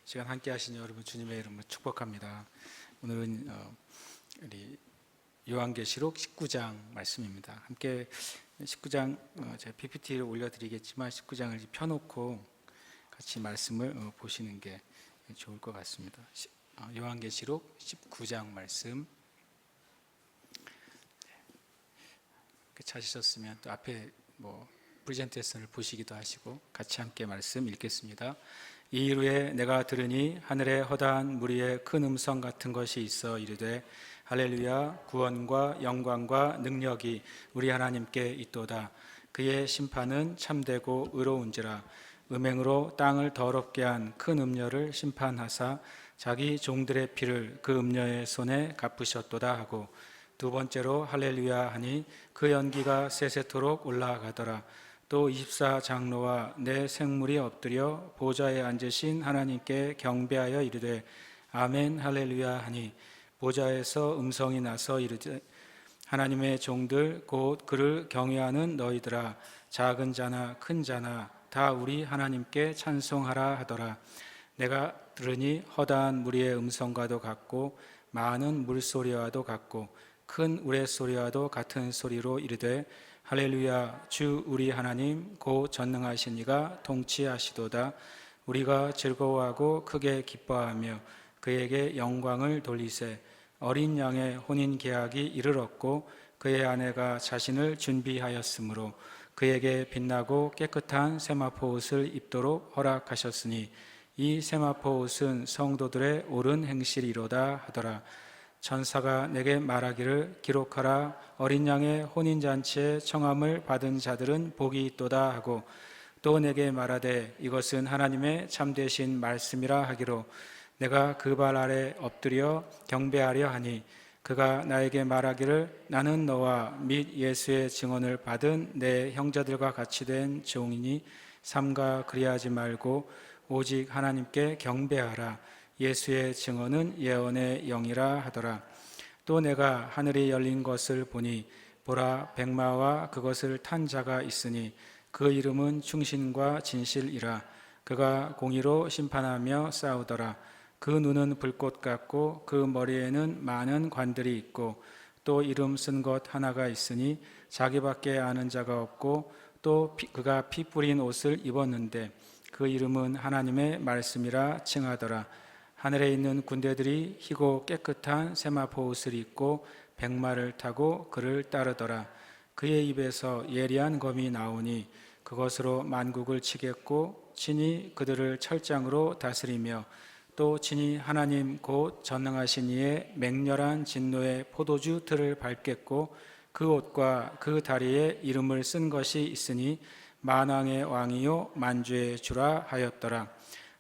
시간 함께 하신 여러분 주님의 이름으로 축복합니다. 오늘은 우리 요한계시록 19장 말씀입니다. 함께 19장 제가 PPT를 올려드리겠지만 19장을 펴놓고 같이 말씀을 보시는 게 좋을 것 같습니다. 요한계시록 19장 말씀 찾으셨으면 또 앞에 프레젠테이션을 보시기도 하시고 같이 함께 말씀 읽겠습니다. 이 이후에 내가 들으니 하늘에 허다한 무리의 큰 음성 같은 것이 있어 이르되 할렐루야, 구원과 영광과 능력이 우리 하나님께 있도다. 그의 심판은 참되고 의로운지라. 음행으로 땅을 더럽게 한 큰 음녀를 심판하사 자기 종들의 피를 그 음녀의 손에 갚으셨도다 하고, 두 번째로 할렐루야 하니 그 연기가 세세토록 올라가더라. 또 24장로와 내 생물이 엎드려 보좌에 앉으신 하나님께 경배하여 이르되 아멘 할렐루야 하니, 보좌에서 음성이 나서 이르되 하나님의 종들 곧 그를 경외하는 너희들아, 작은 자나 큰 자나 다 우리 하나님께 찬송하라 하더라. 내가 들으니 허다한 무리의 음성과도 같고 많은 물소리와도 같고 큰 우레소리와도 같은 소리로 이르되 할렐루야, 주 우리 하나님 곧 전능하신 이가 통치하시도다. 우리가 즐거워하고 크게 기뻐하며 그에게 영광을 돌리세. 어린 양의 혼인 계약이 이르렀고 그의 아내가 자신을 준비하였으므로 그에게 빛나고 깨끗한 세마포 옷을 입도록 허락하셨으니 이 세마포 옷은 성도들의 옳은 행실이로다 하더라. 천사가 내게 말하기를 기록하라. 어린 양의 혼인잔치에 청함을 받은 자들은 복이 있도다 하고, 또 내게 말하되 이것은 하나님의 참되신 말씀이라 하기로 내가 그 발 아래 엎드려 경배하려 하니, 그가 나에게 말하기를 나는 너와 및 예수의 증언을 받은 내 형제들과 같이 된 종이니 삼가 그리하지 말고 오직 하나님께 경배하라. 예수의 증언은 예언의 영이라 하더라. 또 내가 하늘이 열린 것을 보니 보라, 백마와 그것을 탄 자가 있으니 그 이름은 충신과 진실이라. 그가 공의로 심판하며 싸우더라. 그 눈은 불꽃 같고 그 머리에는 많은 관들이 있고 또 이름 쓴 것 하나가 있으니 자기밖에 아는 자가 없고, 또 그가 피 뿌린 옷을 입었는데 그 이름은 하나님의 말씀이라 칭하더라. 하늘에 있는 군대들이 희고 깨끗한 세마포 옷을 입고 백마를 타고 그를 따르더라. 그의 입에서 예리한 검이 나오니 그것으로 만국을 치겠고 친히 그들을 철장으로 다스리며, 또 친히 하나님 곧 전능하신 이의 맹렬한 진노의 포도주 틀을 밟겠고 그 옷과 그 다리에 이름을 쓴 것이 있으니 만왕의 왕이요 만주의 주라 하였더라.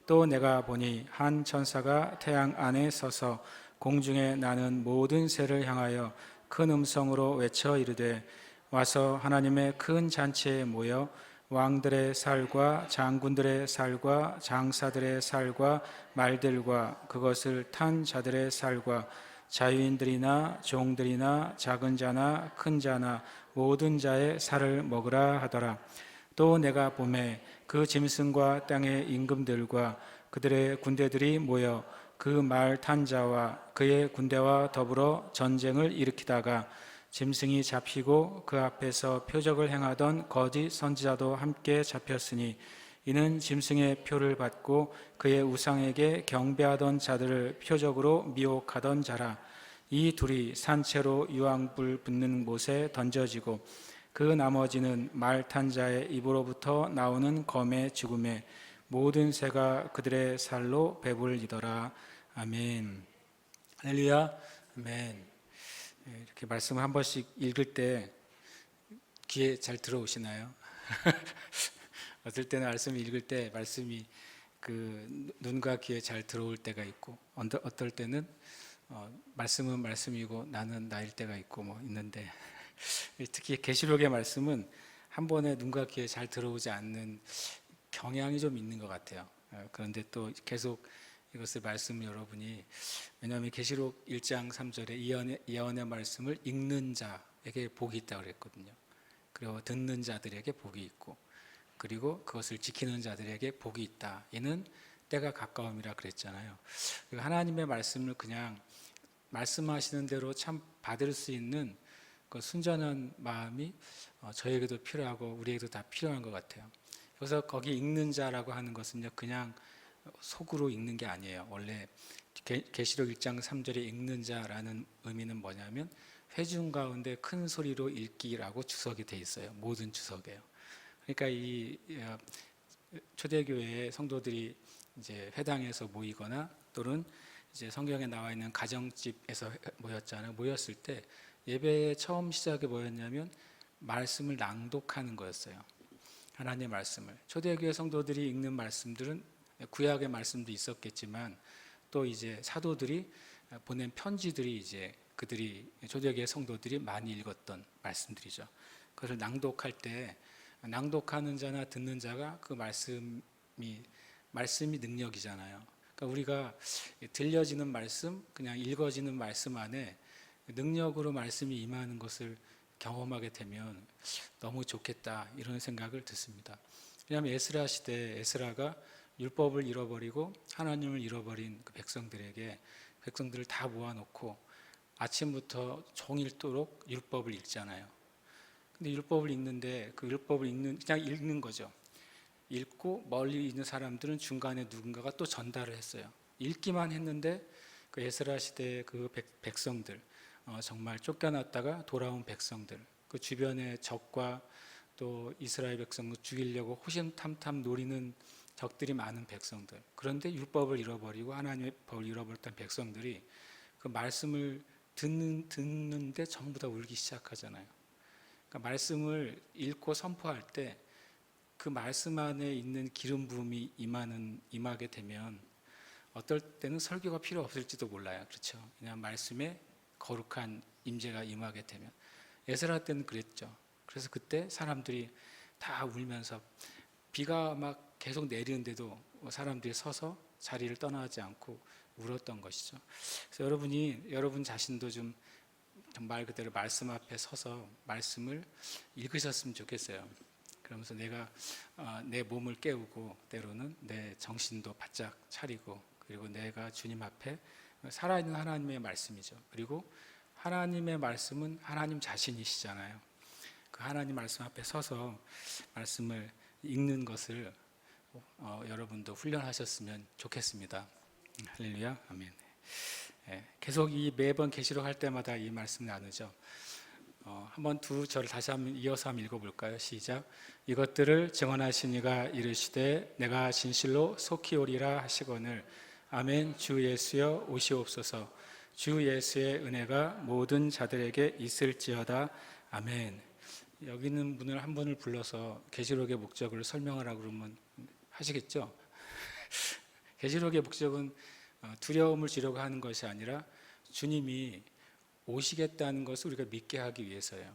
또 내가 보니 한 천사가 태양 안에 서서 공중에 나는 모든 새를 향하여 큰 음성으로 외쳐 이르되 와서 하나님의 큰 잔치에 모여 왕들의 살과 장군들의 살과 장사들의 살과 말들과 그것을 탄 자들의 살과 자유인들이나 종들이나 작은 자나 큰 자나 모든 자의 살을 먹으라 하더라. 또 내가 보매 그 짐승과 땅의 임금들과 그들의 군대들이 모여 그 말 탄 자와 그의 군대와 더불어 전쟁을 일으키다가 짐승이 잡히고 그 앞에서 표적을 행하던 거짓 선지자도 함께 잡혔으니, 이는 짐승의 표를 받고 그의 우상에게 경배하던 자들을 표적으로 미혹하던 자라. 이 둘이 산채로 유황불 붙는 못에 던져지고 그 나머지는 말 탄 자의 입으로부터 나오는 검의 죽음에 모든 새가 그들의 살로 배불리더라. 아멘. 할렐루야. 아멘. 이렇게 말씀을 한 번씩 읽을 때 귀에 잘 들어오시나요? 어떨 때는 말씀을 읽을 때 말씀이 그 눈과 귀에 잘 들어올 때가 있고, 어떨 때는 말씀은 말씀이고 나는 나일 때가 있고 있는데, 특히 계시록의 말씀은 한 번에 눈과 귀에 잘 들어오지 않는 경향이 좀 있는 것 같아요. 그런데 또 계속 이것을 말씀 여러분이, 왜냐하면 계시록 1장 3절에 예언의 말씀을 읽는 자에게 복이 있다고 그랬거든요. 그리고 듣는 자들에게 복이 있고, 그리고 그것을 지키는 자들에게 복이 있다. 이는 때가 가까움이라 그랬잖아요. 하나님의 말씀을 그냥 말씀하시는 대로 참 받을 수 있는 그 순전한 마음이 저에게도 필요하고 우리에게도 다 필요한 것 같아요. 그래서 거기 읽는 자라고 하는 것은요, 그냥 속으로 읽는 게 아니에요. 원래 계시록 1장 3절에 읽는 자라는 의미는 뭐냐면 회중 가운데 큰 소리로 읽기라고 주석이 돼 있어요. 모든 주석에요. 그러니까 이 초대교회의 성도들이 이제 회당에서 모이거나 또는 이제 성경에 나와 있는 가정집에서 모였잖아요. 모였을 때 예배의 처음 시작이 뭐였냐면 말씀을 낭독하는 거였어요. 하나님의 말씀을. 초대교회 성도들이 읽는 말씀들은 구약의 말씀도 있었겠지만 또 이제 사도들이 보낸 편지들이 이제 그들이 초대교회 성도들이 많이 읽었던 말씀들이죠. 그것을 낭독할 때 낭독하는 자나 듣는 자가 그 말씀이 능력이잖아요. 그러니까 우리가 들려지는 말씀, 그냥 읽어지는 말씀 안에 능력으로 말씀이 임하는 것을 경험하게 되면 너무 좋겠다 이런 생각을 듣습니다. 왜냐하면 에스라 시대에 에스라가 율법을 잃어버리고 하나님을 잃어버린 그 백성들을 다 모아놓고 아침부터 종일토록 율법을 읽잖아요. 근데 율법을 읽는데 그 율법을 그냥 읽는 거죠. 읽고 멀리 있는 사람들은 중간에 누군가가 또 전달을 했어요. 읽기만 했는데 그 에스라 시대의 그 백성들, 정말 쫓겨났다가 돌아온 백성들, 그 주변의 적과 또 이스라엘 백성을 죽이려고 호심탐탐 노리는 적들이 많은 백성들. 그런데 율법을 잃어버리고 하나님의 법을 잃어버렸던 백성들이 그 말씀을 듣는데 전부 다 울기 시작하잖아요. 그러니까 말씀을 읽고 선포할 때 그 말씀 안에 있는 기름 부음이 임하게 되면 어떨 때는 설교가 필요 없을지도 몰라요. 그렇죠? 그냥 말씀에 거룩한 임재가 임하게 되면 에스라 때는 그랬죠. 그래서 그때 사람들이 다 울면서 비가 막 계속 내리는데도 사람들이 서서 자리를 떠나지 않고 울었던 것이죠. 그래서 여러분 자신도 좀 말 그대로 말씀 앞에 서서 말씀을 읽으셨으면 좋겠어요. 그러면서 내가 내 몸을 깨우고 때로는 내 정신도 바짝 차리고 그리고 내가 주님 앞에 살아있는 하나님의 말씀이죠. 그리고 하나님의 말씀은 하나님 자신이시잖아요. 그 하나님 말씀 앞에 서서 말씀을 읽는 것을 여러분도 훈련하셨으면 좋겠습니다. 할렐루야, 아멘. 계속 매번 계시록 할 때마다 이 말씀을 나누죠. 한번 두 절을 다시 한번 이어서 한번 읽어볼까요? 시작. 이것들을 증언하신 이가 이르시되 내가 진실로 속히 오리라 하시거늘 아멘. 주 예수여 오시옵소서. 주 예수의 은혜가 모든 자들에게 있을지어다. 아멘. 여기 있는 분을 한 분을 불러서 계시록의 목적을 설명하라고 그러면 하시겠죠? 계시록의 목적은 두려움을 주려고 하는 것이 아니라 주님이 오시겠다는 것을 우리가 믿게 하기 위해서예요.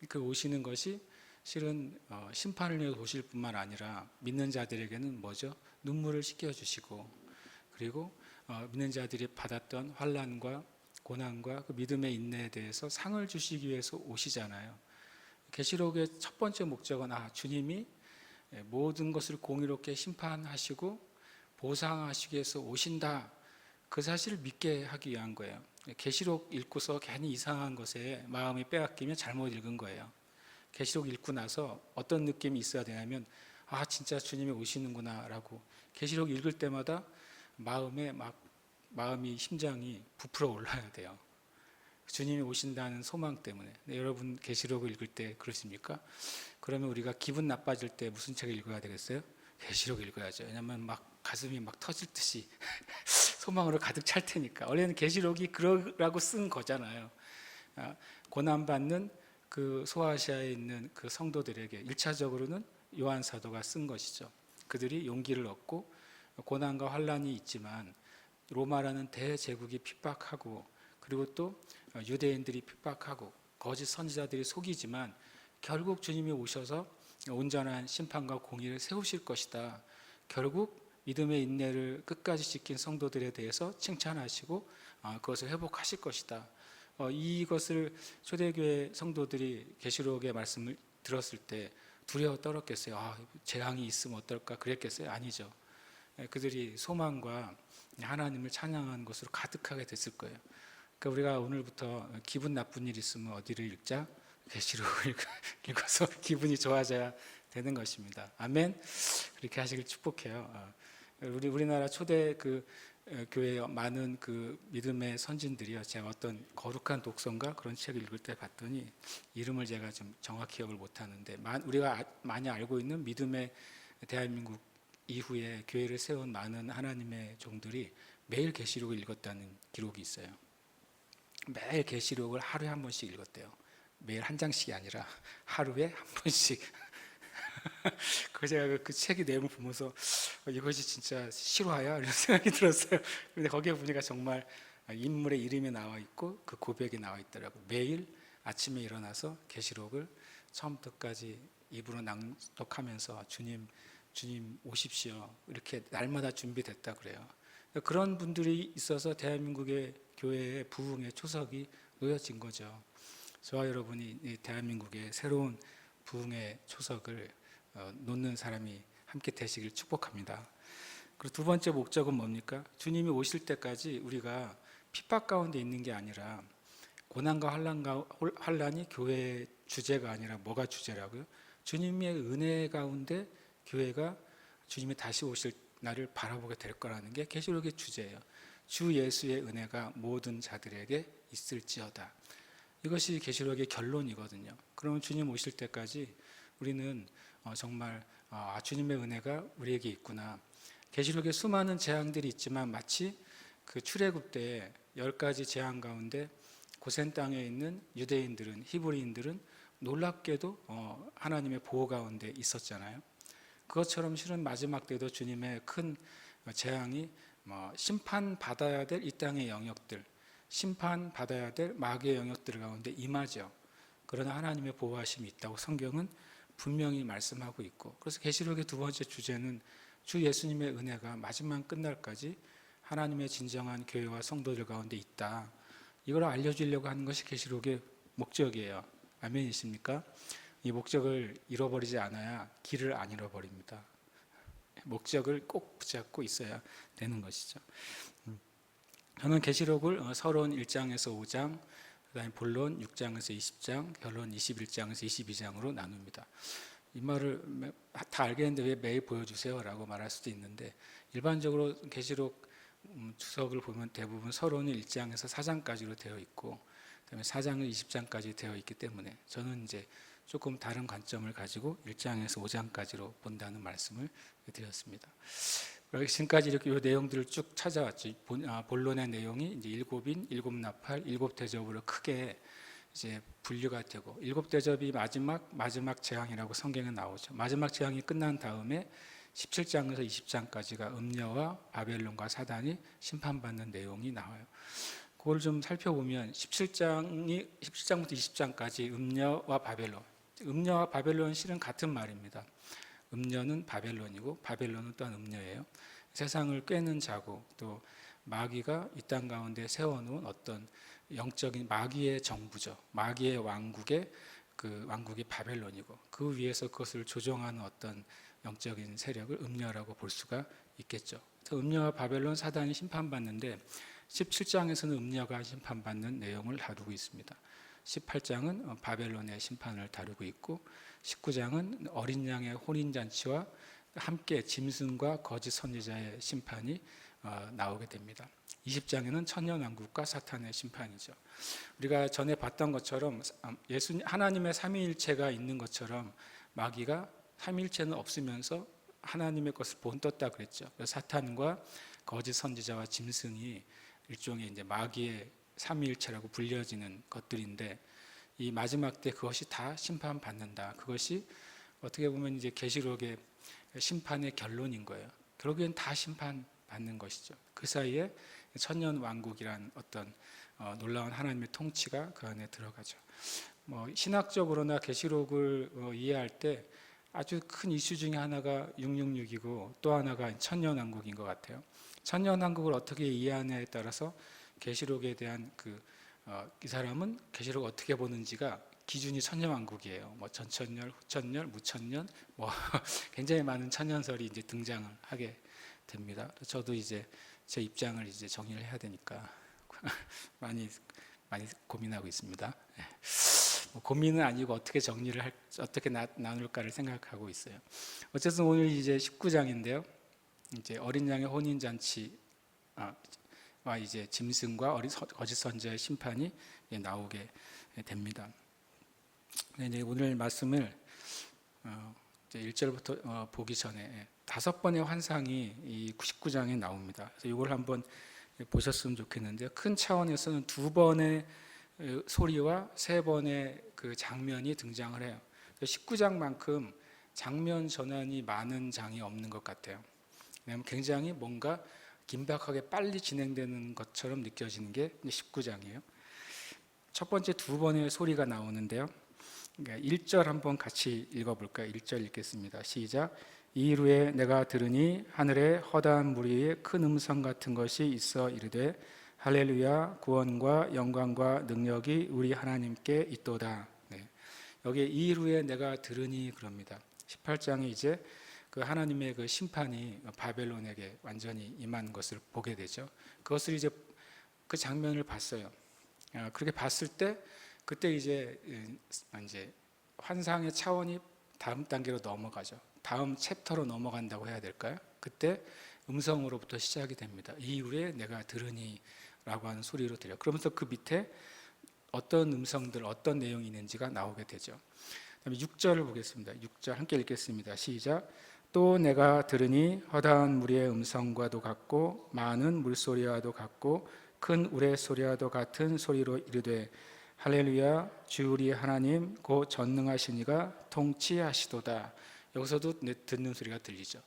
그 오시는 것이 실은 심판을 위해 오실 뿐만 아니라 믿는 자들에게는 뭐죠? 눈물을 씻겨주시고 그리고 믿는 자들이 받았던 환난과 고난과 그 믿음의 인내에 대해서 상을 주시기 위해서 오시잖아요. 계시록의 첫 번째 목적은 주님이 모든 것을 공의롭게 심판하시고 보상하시기 위해서 오신다. 그 사실을 믿게 하기 위한 거예요. 계시록 읽고서 괜히 이상한 것에 마음이 빼앗기면 잘못 읽은 거예요. 계시록 읽고 나서 어떤 느낌이 있어야 되냐면 진짜 주님이 오시는구나 라고 계시록 읽을 때마다 마음이 심장이 부풀어 올라야 돼요. 주님이 오신다는 소망 때문에. 여러분 계시록을 읽을 때 그러십니까? 그러면 우리가 기분 나빠질 때 무슨 책을 읽어야 되겠어요? 계시록 읽어야죠. 왜냐하면 가슴이 터질 듯이 소망으로 가득 찰 테니까. 원래는 계시록이 그러라고 쓴 거잖아요. 고난받는 그 소아시아에 있는 그 성도들에게 1차적으로는 요한 사도가 쓴 것이죠. 그들이 용기를 얻고 고난과 환란이 있지만 로마라는 대제국이 핍박하고 그리고 또 유대인들이 핍박하고 거짓 선지자들이 속이지만 결국 주님이 오셔서 온전한 심판과 공의를 세우실 것이다. 결국 믿음의 인내를 끝까지 지킨 성도들에 대해서 칭찬하시고 그것을 회복하실 것이다. 이것을 초대교회 성도들이 계시록의 말씀을 들었을 때 두려워 떨었겠어요. 재앙이 있으면 어떨까 그랬겠어요? 아니죠. 그들이 소망과 하나님을 찬양하는 것으로 가득하게 됐을 거예요. 그러니까 우리가 오늘부터 기분 나쁜 일 있으면 어디를 읽자? 계시록을 읽어서 기분이 좋아져야 되는 것입니다. 아멘. 그렇게 하시길 축복해요. 우리나라 초대 교회 많은 믿음의 선진들이요. 제가 어떤 거룩한 독서인가 그런 책을 읽을 때 봤더니 이름을 제가 좀 정확히 기억을 못 하는데 우리가 많이 알고 있는 믿음의 대한민국 이후에 교회를 세운 많은 하나님의 종들이 매일 계시록을 읽었다는 기록이 있어요. 매일 계시록을 하루에 한 번씩 읽었대요. 매일 한 장씩이 아니라 하루에 한 번씩. 그 제가 그 책의 내용을 보면서 이것이 진짜 실화야? 이런 생각이 들었어요. 근데 거기에 보니까 정말 인물의 이름이 나와 있고 그 고백이 나와 있더라고요. 매일 아침에 일어나서 계시록을 처음부터까지 입으로 낭독하면서 주님 오십시오. 이렇게 날마다 준비됐다 그래요. 그런 분들이 있어서 대한민국의 교회의 부흥의 초석이 놓여진 거죠. 저와 여러분이 대한민국의 새로운 부흥의 초석을 놓는 사람이 함께 되시길 축복합니다. 그리고 두 번째 목적은 뭡니까? 주님이 오실 때까지 우리가 핍박 가운데 있는 게 아니라 고난과 환난이 교회의 주제가 아니라 뭐가 주제라고요? 주님의 은혜 가운데 교회가 주님이 다시 오실 날을 바라보게 될 거라는 게 계시록의 주제예요. 주 예수의 은혜가 모든 자들에게 있을지어다. 이것이 계시록의 결론이거든요. 그러면 주님 오실 때까지 우리는 정말 주님의 은혜가 우리에게 있구나. 계시록에 수많은 재앙들이 있지만 마치 그 출애굽 때 10가지 재앙 가운데 고센 땅에 있는 유대인들은 히브리인들은 놀랍게도 하나님의 보호 가운데 있었잖아요. 그것처럼 실은 마지막 때도 주님의 큰 재앙이 심판받아야 될 이 땅의 영역들, 심판받아야 될 마귀의 영역들 가운데 임하죠. 그러나 하나님의 보호하심이 있다고 성경은 분명히 말씀하고 있고, 그래서 계시록의 두 번째 주제는 주 예수님의 은혜가 마지막 끝날까지 하나님의 진정한 교회와 성도들 가운데 있다. 이걸 알려주려고 하는 것이 계시록의 목적이에요. 아멘이십니까? 이 목적을 잃어버리지 않아야 길을 안 잃어버립니다. 목적을 꼭 붙잡고 있어야 되는 것이죠. 저는 계시록을 서론 1장에서 5장, 그다음에 본론 6장에서 20장, 결론 21장에서 22장으로 나눕니다. 이 말을 다 알겠는데 왜 매일 보여주세요? 라고 말할 수도 있는데, 일반적으로 계시록 주석을 보면 대부분 서론이 1장에서 4장까지로 되어 있고, 그다음에 4장은 20장까지 되어 있기 때문에 저는 이제 조금 다른 관점을 가지고 1장에서 5장까지로 본다는 말씀을 드렸습니다. 지금까지 이렇게 이 내용들을 쭉 찾아왔죠. 본론의 내용이 이제 일곱인, 일곱 나팔, 일곱 대접으로 크게 이제 분류가 되고, 일곱 대접이 마지막 재앙이라고 성경에 나오죠. 마지막 재앙이 끝난 다음에 17장에서 20장까지가 음녀와 바벨론과 사단이 심판받는 내용이 나와요. 그걸 좀 살펴보면 17장부터 20장까지 음녀와 바벨론은 실은 같은 말입니다. 음녀는 바벨론이고 바벨론은 또한 음녀예요. 세상을 꿰는 자고, 또 마귀가 이 땅 가운데 세워놓은 어떤 영적인 마귀의 정부죠. 마귀의 왕국이 바벨론이고, 그 위에서 그것을 조종하는 어떤 영적인 세력을 음녀라고 볼 수가 있겠죠. 음녀와 바벨론, 사단이 심판받는데 17장에서는 음녀가 심판받는 내용을 다루고 있습니다. 18장은 바벨론의 심판을 다루고 있고, 19장은 어린 양의 혼인잔치와 함께 짐승과 거짓 선지자의 심판이 나오게 됩니다. 20장에는 천년왕국과 사탄의 심판이죠. 우리가 전에 봤던 것처럼 하나님의 삼위일체가 있는 것처럼 마귀가 삼위일체는 없으면서 하나님의 것을 본떴다 그랬죠. 그래서 사탄과 거짓 선지자와 짐승이 일종의 이제 마귀의 삼위일체라고 불려지는 것들인데, 이 마지막 때 그것이 다 심판받는다. 그것이 어떻게 보면 이제 계시록의 심판의 결론인 거예요. 결국엔 다 심판받는 것이죠. 그 사이에 천년 왕국이란 어떤 놀라운 하나님의 통치가 그 안에 들어가죠. 신학적으로나 계시록을 이해할 때 아주 큰 이슈 중에 하나가 666이고, 또 하나가 천년 왕국인 것 같아요. 천년 왕국을 어떻게 이해하느냐에 따라서 계시록에 대한 이 사람은 계시록을 어떻게 보는지가 기준이 천년왕국이에요. 전천년, 후천년, 무천년, 굉장히 많은 천년설이 이제 등장을 하게 됩니다. 저도 이제 제 입장을 이제 정리를 해야 되니까 많이 고민하고 있습니다. 뭐 고민은 아니고 어떻게 나눌까를 생각하고 있어요. 어쨌든 오늘 이제 19장인데요. 이제 어린 양의 혼인 잔치와 이제 짐승과 거짓 선지자의 심판이 나오게 됩니다. 이제 오늘 말씀을 이제 1절부터 보기 전에 5번의 환상이 이 19장에 나옵니다. 그래서 이걸 한번 보셨으면 좋겠는데요. 큰 차원에서는 2번의 소리와 3번의 그 장면이 등장을 해요. 19장만큼 장면 전환이 많은 장이 없는 것 같아요. 왜냐하면 굉장히 뭔가 긴박하게 빨리 진행되는 것처럼 느껴지는 게 19장이에요. 첫 번째 2번의 소리가 나오는데요. 1절 한번 같이 읽어볼까요? 1절 읽겠습니다. 시작. 이후에 내가 들으니 하늘에 허다한 무리의 큰 음성 같은 것이 있어 이르되 할렐루야 구원과 영광과 능력이 우리 하나님께 있도다. 네. 여기에 이후에 내가 들으니 그럽니다. 18장에 이제 그 하나님의 그 심판이 바벨론에게 완전히 임한 것을 보게 되죠. 그것을 이제 그 장면을 봤어요. 그렇게 봤을 때 그때 이제 환상의 차원이 다음 단계로 넘어가죠. 다음 챕터로 넘어간다고 해야 될까요? 그때 음성으로부터 시작이 됩니다. 이후에 내가 들으니 라고 하는 소리로 들려. 그러면서 그 밑에 어떤 음성들, 어떤 내용이 있는지가 나오게 되죠. 그다음에 6절을 보겠습니다. 6절 함께 읽겠습니다. 시작. 또 내가 들으니 허다한 무리의 음성과도 같고 많은 물소리와도 같고 큰 우레소리와도 같은 소리로 이르되 할렐루야 주 우리 하나님 곧 전능하시니가 통치하시도다. 여기서도 듣는 소리가 들리죠.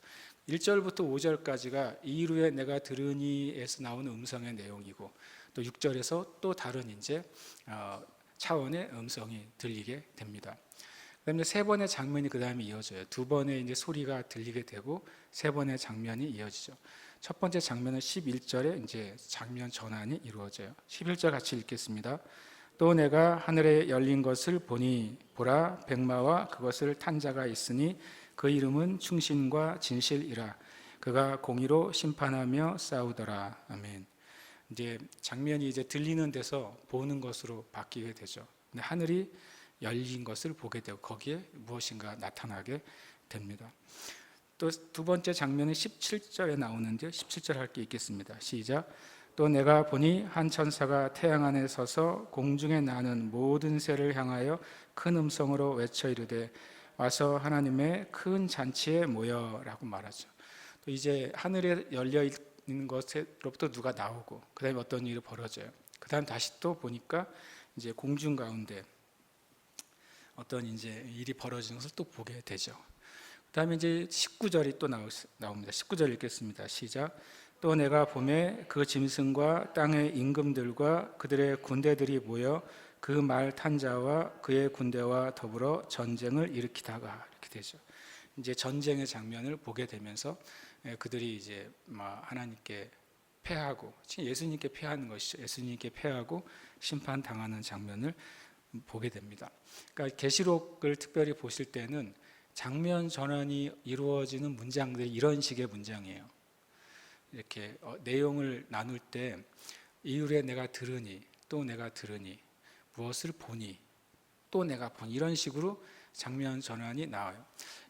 1절부터 5절까지가 이후에 내가 들으니에서 나오는 음성의 내용이고 또 6절에서 또 다른 이제 차원의 음성이 들리게 됩니다. 그다음에 3번의 장면이 그 다음에 이어져요. 2번의 이제 소리가 들리게 되고 3번의 장면이 이어지죠. 첫 번째 장면은 11절에 이제 장면 전환이 이루어져요. 11절 같이 읽겠습니다. 또 내가 하늘에 열린 것을 보니 보라 백마와 그것을 탄 자가 있으니 그 이름은 충신과 진실이라. 그가 공의로 심판하며 싸우더라. 아멘. 이제 장면이 이제 들리는 데서 보는 것으로 바뀌게 되죠. 근데 하늘이 열린 것을 보게 되고 거기에 무엇인가 나타나게 됩니다. 또 2번째 장면은 17절에 나오는데요. 17절 함께 읽겠습니다. 시작. 또 내가 보니 한 천사가 태양 안에 서서 공중에 나는 모든 새를 향하여 큰 음성으로 외쳐 이르되 와서 하나님의 큰 잔치에 모여라고 말하죠. 또 이제 하늘에 열려 있는 것으로부터 누가 나오고 그다음에 어떤 일이 벌어져요. 그다음 다시 또 보니까 이제 공중 가운데 어떤 이제 일이 벌어지는 것을 또 보게 되죠. 그다음에 이제 19절이 또 나옵니다. 19절 읽겠습니다. 시작. 또 내가 봄에 그 짐승과 땅의 임금들과 그들의 군대들이 모여 그 말 탄 자와 그의 군대와 더불어 전쟁을 일으키다가 이렇게 되죠. 이제 전쟁의 장면을 보게 되면서 그들이 이제 하나님께 패하고 예수님께 패하는 것이죠. 예수님께 패하고 심판당하는 장면을 보게 됩니다. 그러니까 계시록을 특별히 보실 때는 장면 전환이 이루어지는 문장들이 이런 식의 문장이에요. 이렇게 내용을 나눌 때 이후에 내가 들으니 또 내가 들으니 무엇을 보니 또 내가 보니 이런 식으로 장면 전환이 나와요.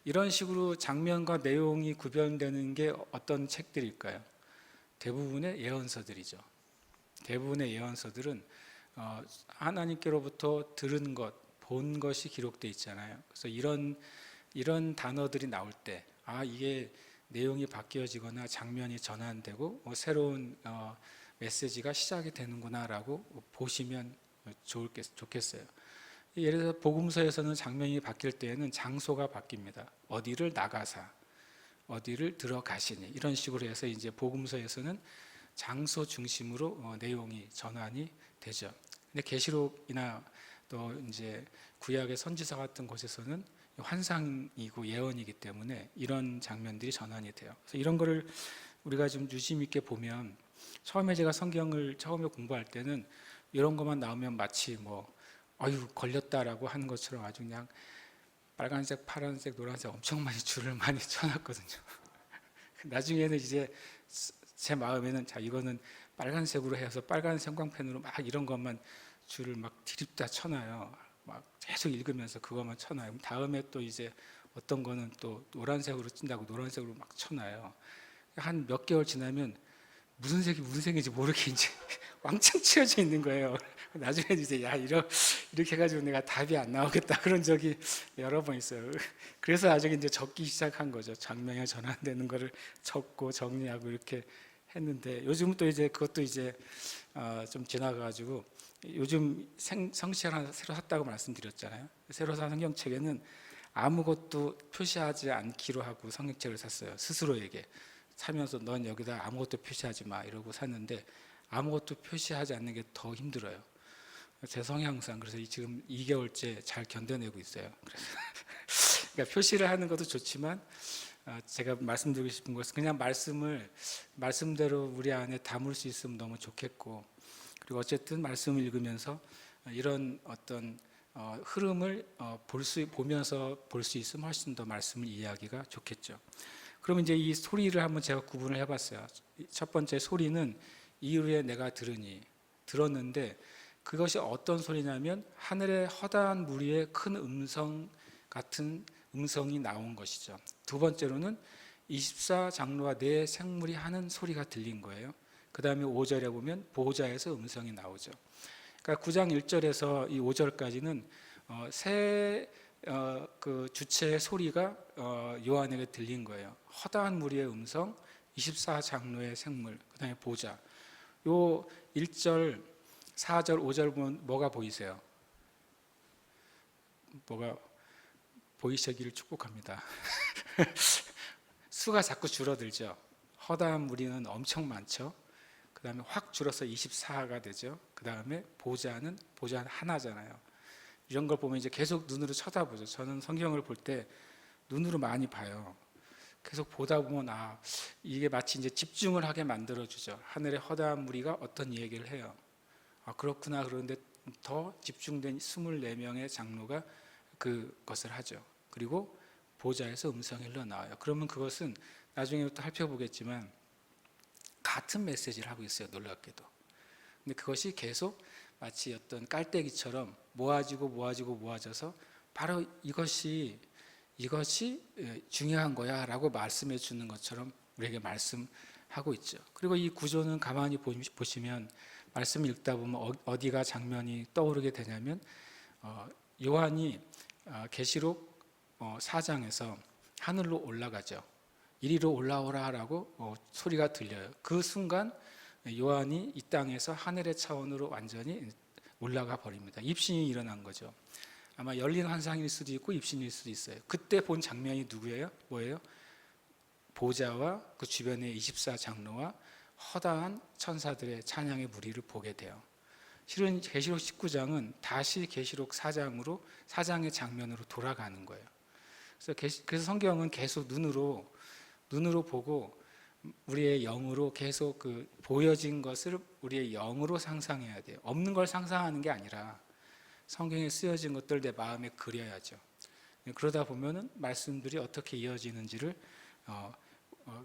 이런 식으로 장면과 내용이 구별되는 게 어떤 책들일까요? 대부분의 예언서들이죠. 대부분의 예언서들은 하나님께로부터 들은 것, 본 것이 기록되어 있잖아요. 그래서 이런 단어들이 나올 때 이게 내용이 바뀌어지거나 장면이 전환되고 새로운 메시지가 시작이 되는구나라고 보시면 좋겠어요. 예를 들어서 복음서에서는 장면이 바뀔 때에는 장소가 바뀝니다. 어디를 나가사, 어디를 들어가시니 이런 식으로 해서 이제 복음서에서는 장소 중심으로 내용이 전환이 되죠. 근데 계시록이나 또 이제 구약의 선지서 같은 곳에서는 환상이고 예언이기 때문에 이런 장면들이 전환이 돼요. 그래서 이런 거를 우리가 좀 유심 있게 보면 처음에 제가 성경을 처음에 공부할 때는 이런 것만 나오면 마치 아유 걸렸다라고 하는 것처럼 아주 그냥 빨간색, 파란색, 노란색 엄청 많이 줄을 많이 쳐놨거든요. 나중에는 이제 제 마음에는 자 이거는 빨간색으로 해서 빨간 형광펜으로 막 이런 것만 줄을 막 디립다 쳐놔요. 막 계속 읽으면서 그것만 쳐놔요. 그럼 다음에 또 이제 어떤 거는 또 노란색으로 찐다고 노란색으로 막 쳐놔요. 한 몇 개월 지나면 무슨 색이 무슨 색인지 모르게 이제 왕창 칠해져 있는 거예요. 나중에 이제 야 이렇게 해가지고 내가 답이 안 나오겠다 그런 적이 여러 번 있어요. 그래서 나중에 이제 적기 시작한 거죠. 장명에 전환되는 거를 적고 정리하고 이렇게 했는데 요즘은 또 이제 그것도 이제 좀 지나가가지고 요즘 성시를 하나 새로 샀다고 말씀드렸잖아요. 새로 산 성경책에는 아무것도 표시하지 않기로 하고 성경책을 샀어요. 스스로에게 사면서 넌 여기다 아무것도 표시하지 마 이러고 샀는데 아무것도 표시하지 않는 게 더 힘들어요. 제 성향상. 그래서 지금 2개월째 잘 견뎌내고 있어요. 그래서 그러니까 표시를 하는 것도 좋지만 제가 말씀드리고 싶은 것은 그냥 말씀대로 우리 안에 담을 수 있으면 너무 좋겠고, 그리고 어쨌든 말씀을 읽으면서 이런 어떤 흐름을 보면서 볼 수 있으면 훨씬 더 말씀을 이해하기가 좋겠죠. 그러면 이제 이 소리를 한번 제가 구분을 해봤어요. 첫 번째 소리는 이후에 내가 들었는데 그것이 어떤 소리냐면 하늘의 허다한 무리의 큰 음성 같은 음성이 나온 것이죠. 두 번째로는 24장로와 네 생물이 하는 소리가 들린 거예요. 그 다음에 5절에 보면 보호자에서 음성이 나오죠. 그러니까 9장 1절에서 이 5절까지는 그 주체의 소리가 요한에게 들린 거예요. 허다한 무리의 음성, 24장로의 생물, 그 다음에 보호자. 요 1절, 4절, 5절 보면 뭐가 보이세요? 뭐가 보이시기를 축복합니다. 수가 자꾸 줄어들죠. 허다한 무리는 엄청 많죠. 그 다음에 확 줄어서 24가 되죠. 그 다음에 보호자는 하나잖아요. 이런 걸 보면 이제 계속 눈으로 쳐다보죠. 저는 성경을 볼 때 눈으로 많이 봐요. 계속 보다 보면 이게 마치 이제 집중을 하게 만들어주죠. 하늘의 허다한 무리가 어떤 얘기를 해요. 그렇구나. 그런데 더 집중된 24명의 장로가 그것을 하죠. 그리고 보좌에서 음성이 흘러나와요. 그러면 그것은 나중에 또 살펴보겠지만 같은 메시지를 하고 있어요. 놀랍게도. 근데 그것이 계속 마치 어떤 깔때기처럼 모아져서 바로 이것이 중요한 거야 라고 말씀해 주는 것처럼 우리에게 말씀하고 있죠. 그리고 이 구조는 가만히 보시면 말씀 읽다 보면 어디가 장면이 떠오르게 되냐면 요한이 계시록 4장에서 하늘로 올라가죠. 이리로 올라오라 라고 소리가 들려요. 그 순간 요한이 이 땅에서 하늘의 차원으로 완전히 올라가 버립니다. 입신이 일어난 거죠. 아마 열린 환상일 수도 있고 입신일 수도 있어요. 그때 본 장면이 누구예요? 뭐예요? 보좌와 그 주변의 24장로와 허다한 천사들의 찬양의 무리를 보게 돼요. 실은 계시록 19장은 다시 계시록 4장의 장면으로 돌아가는 거예요. 그래서 성경은 계속 눈으로 보고 우리의 영으로 계속 그 보여진 것을 우리의 영으로 상상해야 돼요. 없는 걸 상상하는 게 아니라 성경에 쓰여진 것들 내 마음에 그려야죠. 그러다 보면은 말씀들이 어떻게 이어지는지를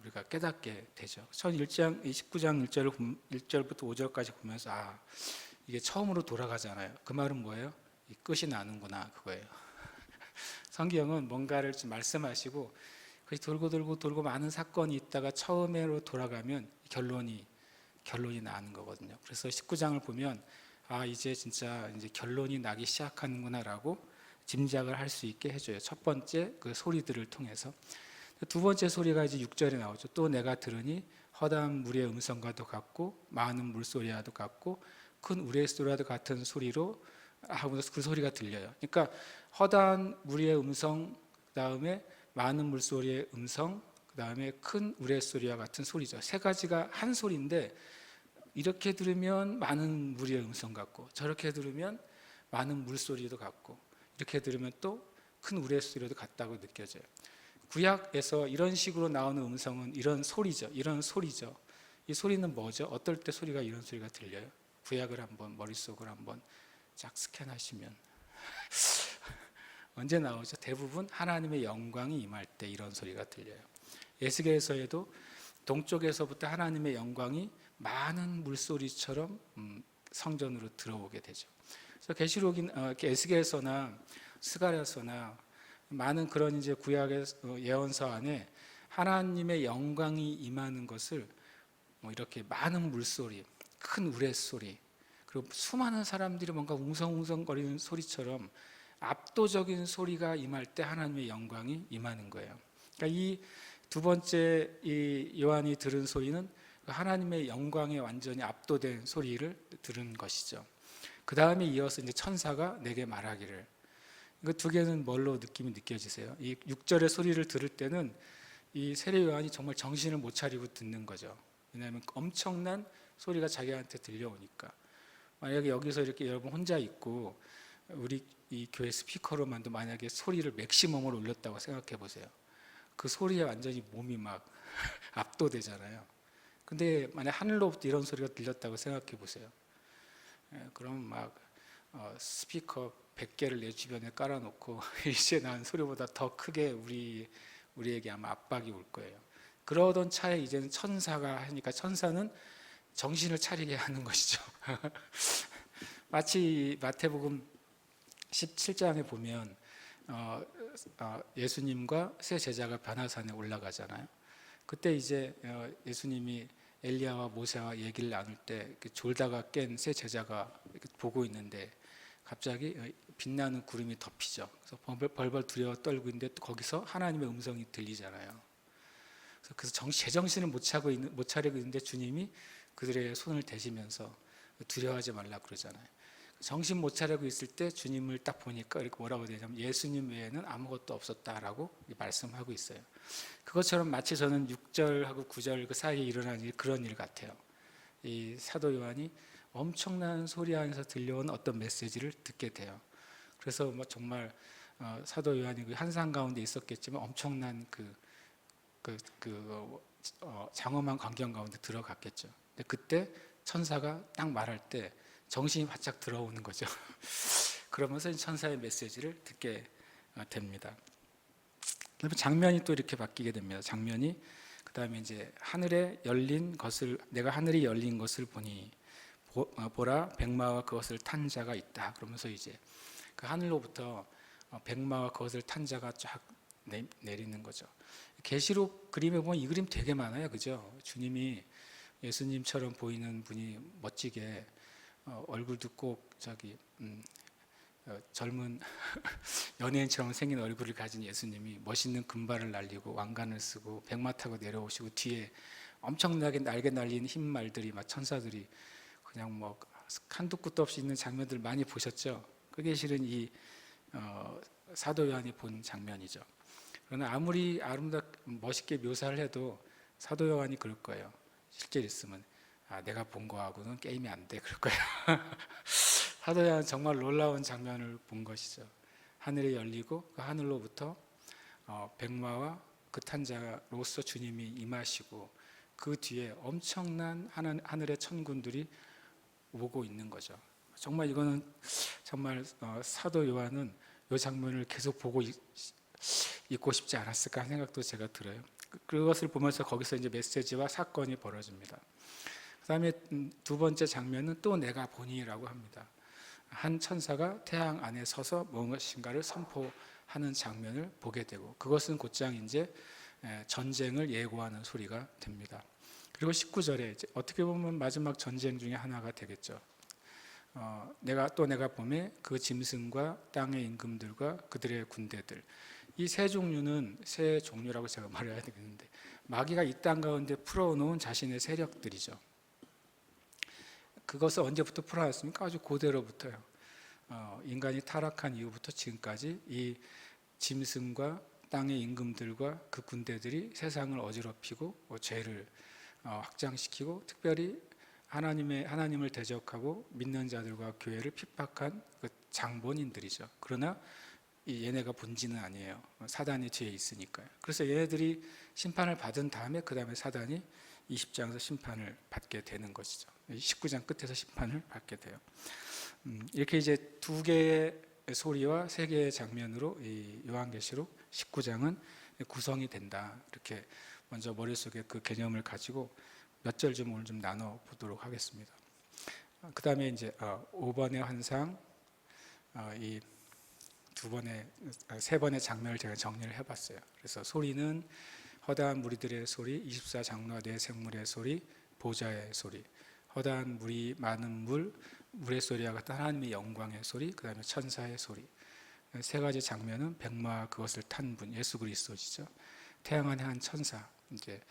우리가 깨닫게 되죠. 전 19장 1절부터 5절까지 보면서 이게 처음으로 돌아가잖아요. 그 말은 뭐예요? 끝이 나는구나 그거예요. 성경은 뭔가를 좀 말씀하시고 돌고 많은 사건이 있다가 처음으로 돌아가면 결론이 나는 거거든요. 그래서 19장을 보면 이제 진짜 이제 결론이 나기 시작하는구나라고 짐작을 할 수 있게 해줘요. 첫 번째 그 소리들을 통해서. 두 번째 소리가 이제 6절에 나오죠. 또 내가 들으니 허다한 무리의 음성과도 같고 많은 물소리와도 같고 큰 우레 소리와도 같은 소리로 하면서 그 소리가 들려요. 그러니까 허다한 무리의 음성, 그 다음에 많은 물소리의 음성, 그 다음에 큰 우레 소리와 같은 소리죠. 세 가지가 한 소리인데 이렇게 들으면 많은 무리의 음성 같고 저렇게 들으면 많은 물소리도 같고 이렇게 들으면 또 큰 우레 소리도 같다고 느껴져요. 구약에서 이런 식으로 나오는 음성은 이런 소리죠. 이 소리는 뭐죠? 어떨 때 소리가 이런 소리가 들려요? 구약을 한번 머릿속으로 한번 쫙 스캔하시면 언제 나오죠? 대부분 하나님의 영광이 임할 때 이런 소리가 들려요. 에스겔서에도 동쪽에서부터 하나님의 영광이 많은 물소리처럼 성전으로 들어오게 되죠. 그래서 계시록인 에스겔서나 스가랴서나 많은 그런 이제 구약의 예언서 안에 하나님의 영광이 임하는 것을 뭐 이렇게 많은 물소리, 큰 우레소리, 그리고 수많은 사람들이 뭔가 웅성웅성거리는 소리처럼 압도적인 소리가 임할 때 하나님의 영광이 임하는 거예요. 그러니까 이 두 번째 이 요한이 들은 소리는 하나님의 영광에 완전히 압도된 소리를 들은 것이죠. 그 다음에 이어서 이제 천사가 내게 말하기를. 이거 두 개는 뭘로 느낌이 느껴지세요? 이 6절의 소리를 들을 때는 이 세례 요한이 정말 정신을 못 차리고 듣는 거죠. 왜냐하면 엄청난 소리가 자기한테 들려오니까. 만약에 여기서 이렇게 여러분 혼자 있고 우리 이 교회 스피커로만도 만약에 소리를 맥시멈으로 올렸다고 생각해 보세요. 그 소리에 완전히 몸이 막 압도되잖아요. 근데 만약 하늘로부터 이런 소리가 들렸다고 생각해 보세요. 그럼 막 스피커 100개를 내 주변에 깔아놓고 이제 난 소리보다 더 크게 우리에게 아마 압박이 올 거예요. 그러던 차에 이제는 천사가 하니까 천사는 정신을 차리게 하는 것이죠. 마치 마태복음 17장에 보면 예수님과 세 제자가 변화산에 올라가잖아요. 그때 이제 예수님이 엘리야와 모세와 얘기를 나눌 때 졸다가 깬 세 제자가 보고 있는데 갑자기 빛나는 구름이 덮이죠. 그래서 벌벌 두려워 떨고 있는데 또 거기서 하나님의 음성이 들리잖아요. 그래서 제정신을 못 차리고 있는데 주님이 그들의 손을 대시면서 두려워하지 말라 그러잖아요. 정신 못 차리고 있을 때 주님을 딱 보니까 이렇게 뭐라고 되냐면 예수님 외에는 아무것도 없었다라고 말씀하고 있어요. 그것처럼 마치 저는 6절하고 9절 그 사이에 일어난 그런 일 같아요. 이 사도 요한이 엄청난 소리 안에서 들려온 어떤 메시지를 듣게 돼요. 그래서 뭐 정말 사도 요한이 그 한산 가운데 있었겠지만 엄청난 장엄한 광경 가운데 들어갔겠죠. 근데 그때 천사가 딱 말할 때 정신이 바짝 들어오는 거죠. 그러면서 천사의 메시지를 듣게 됩니다. 그다음에 장면이 또 이렇게 바뀌게 됩니다. 장면이 그다음에 이제 내가 하늘이 열린 것을 보니 보라 백마와 그것을 탄 자가 있다. 그러면서 이제 그 하늘로부터 백마와 그것을 탄 자가 쫙 내리는 거죠. 계시록 그림에 보면 이 그림 되게 많아요, 그죠? 주님이 예수님처럼 보이는 분이 멋지게 얼굴도 꼭 젊은 연예인처럼 생긴 얼굴을 가진 예수님이 멋있는 금발을 날리고 왕관을 쓰고 백마 타고 내려오시고 뒤에 엄청나게 날개 날린 흰 말들이 막 천사들이 그냥 뭐 한도 끝도 없이 있는 장면들 많이 보셨죠? 그게 실은 이 사도 요한이 본 장면이죠. 그러나 아무리 멋있게 묘사를 해도 사도 요한이 그럴 거예요. 실제 있으면 내가 본 거하고는 게임이 안 돼 그럴 거예요. 사도 요한은 정말 놀라운 장면을 본 것이죠. 하늘이 열리고 그 하늘로부터 백마와 그 탄자로서 주님이 임하시고 그 뒤에 엄청난 하늘의 천군들이 오고 있는 거죠. 정말 이거는 정말 사도 요한은 이 장면을 계속 보고 있고 싶지 않았을까 하는 생각도 제가 들어요. 그것을 보면서 거기서 이제 메시지와 사건이 벌어집니다. 그 다음에 두 번째 장면은 또 내가 보니라고 합니다. 한 천사가 태양 안에 서서 무엇인가를 선포하는 장면을 보게 되고 그것은 곧장 이제 전쟁을 예고하는 소리가 됩니다. 그리고 19절에 어떻게 보면 마지막 전쟁 중에 하나가 되겠죠. 내가 보매 그 짐승과 땅의 임금들과 그들의 군대들. 이 세 종류는 세 종류라고 제가 말해야 되겠는데 마귀가 이 땅 가운데 풀어놓은 자신의 세력들이죠. 그것을 언제부터 풀어놨습니까? 아주 고대로부터요. 인간이 타락한 이후부터 지금까지 이 짐승과 땅의 임금들과 그 군대들이 세상을 어지럽히고 죄를 확장시키고 특별히 하나님을 대적하고 믿는 자들과 교회를 핍박한 그 장본인들이죠. 그러나 얘네가 본질은 아니에요. 사단이 뒤에 있으니까요. 그래서 얘네들이 심판을 받은 다음에 그 다음에 사단이 20장에서 심판을 받게 되는 것이죠. 19장 끝에서 심판을 받게 돼요. 이렇게 이제 두 개의 소리와 세 개의 장면으로 이 요한계시록 19장은 구성이 된다. 이렇게 먼저 머릿속에 그 개념을 가지고 몇 절 좀 오늘 좀 나눠 보도록 하겠습니다. 그 다음에 이제 5번의 환상, 이 세 번의 장면을 제가 정리를 해봤어요. 그래서 소리는 허다한 무리들의 소리, 24장로와 생물의 소리, 보좌의 소리, 허다한 물이 많은 물의 소리와 같은 하나님의 영광의 소리, 그 다음에 천사의 소리. 세 가지 장면은 백마와 그것을 탄 분, 예수 그리스도시죠. 태양 안에 한 천사, 이제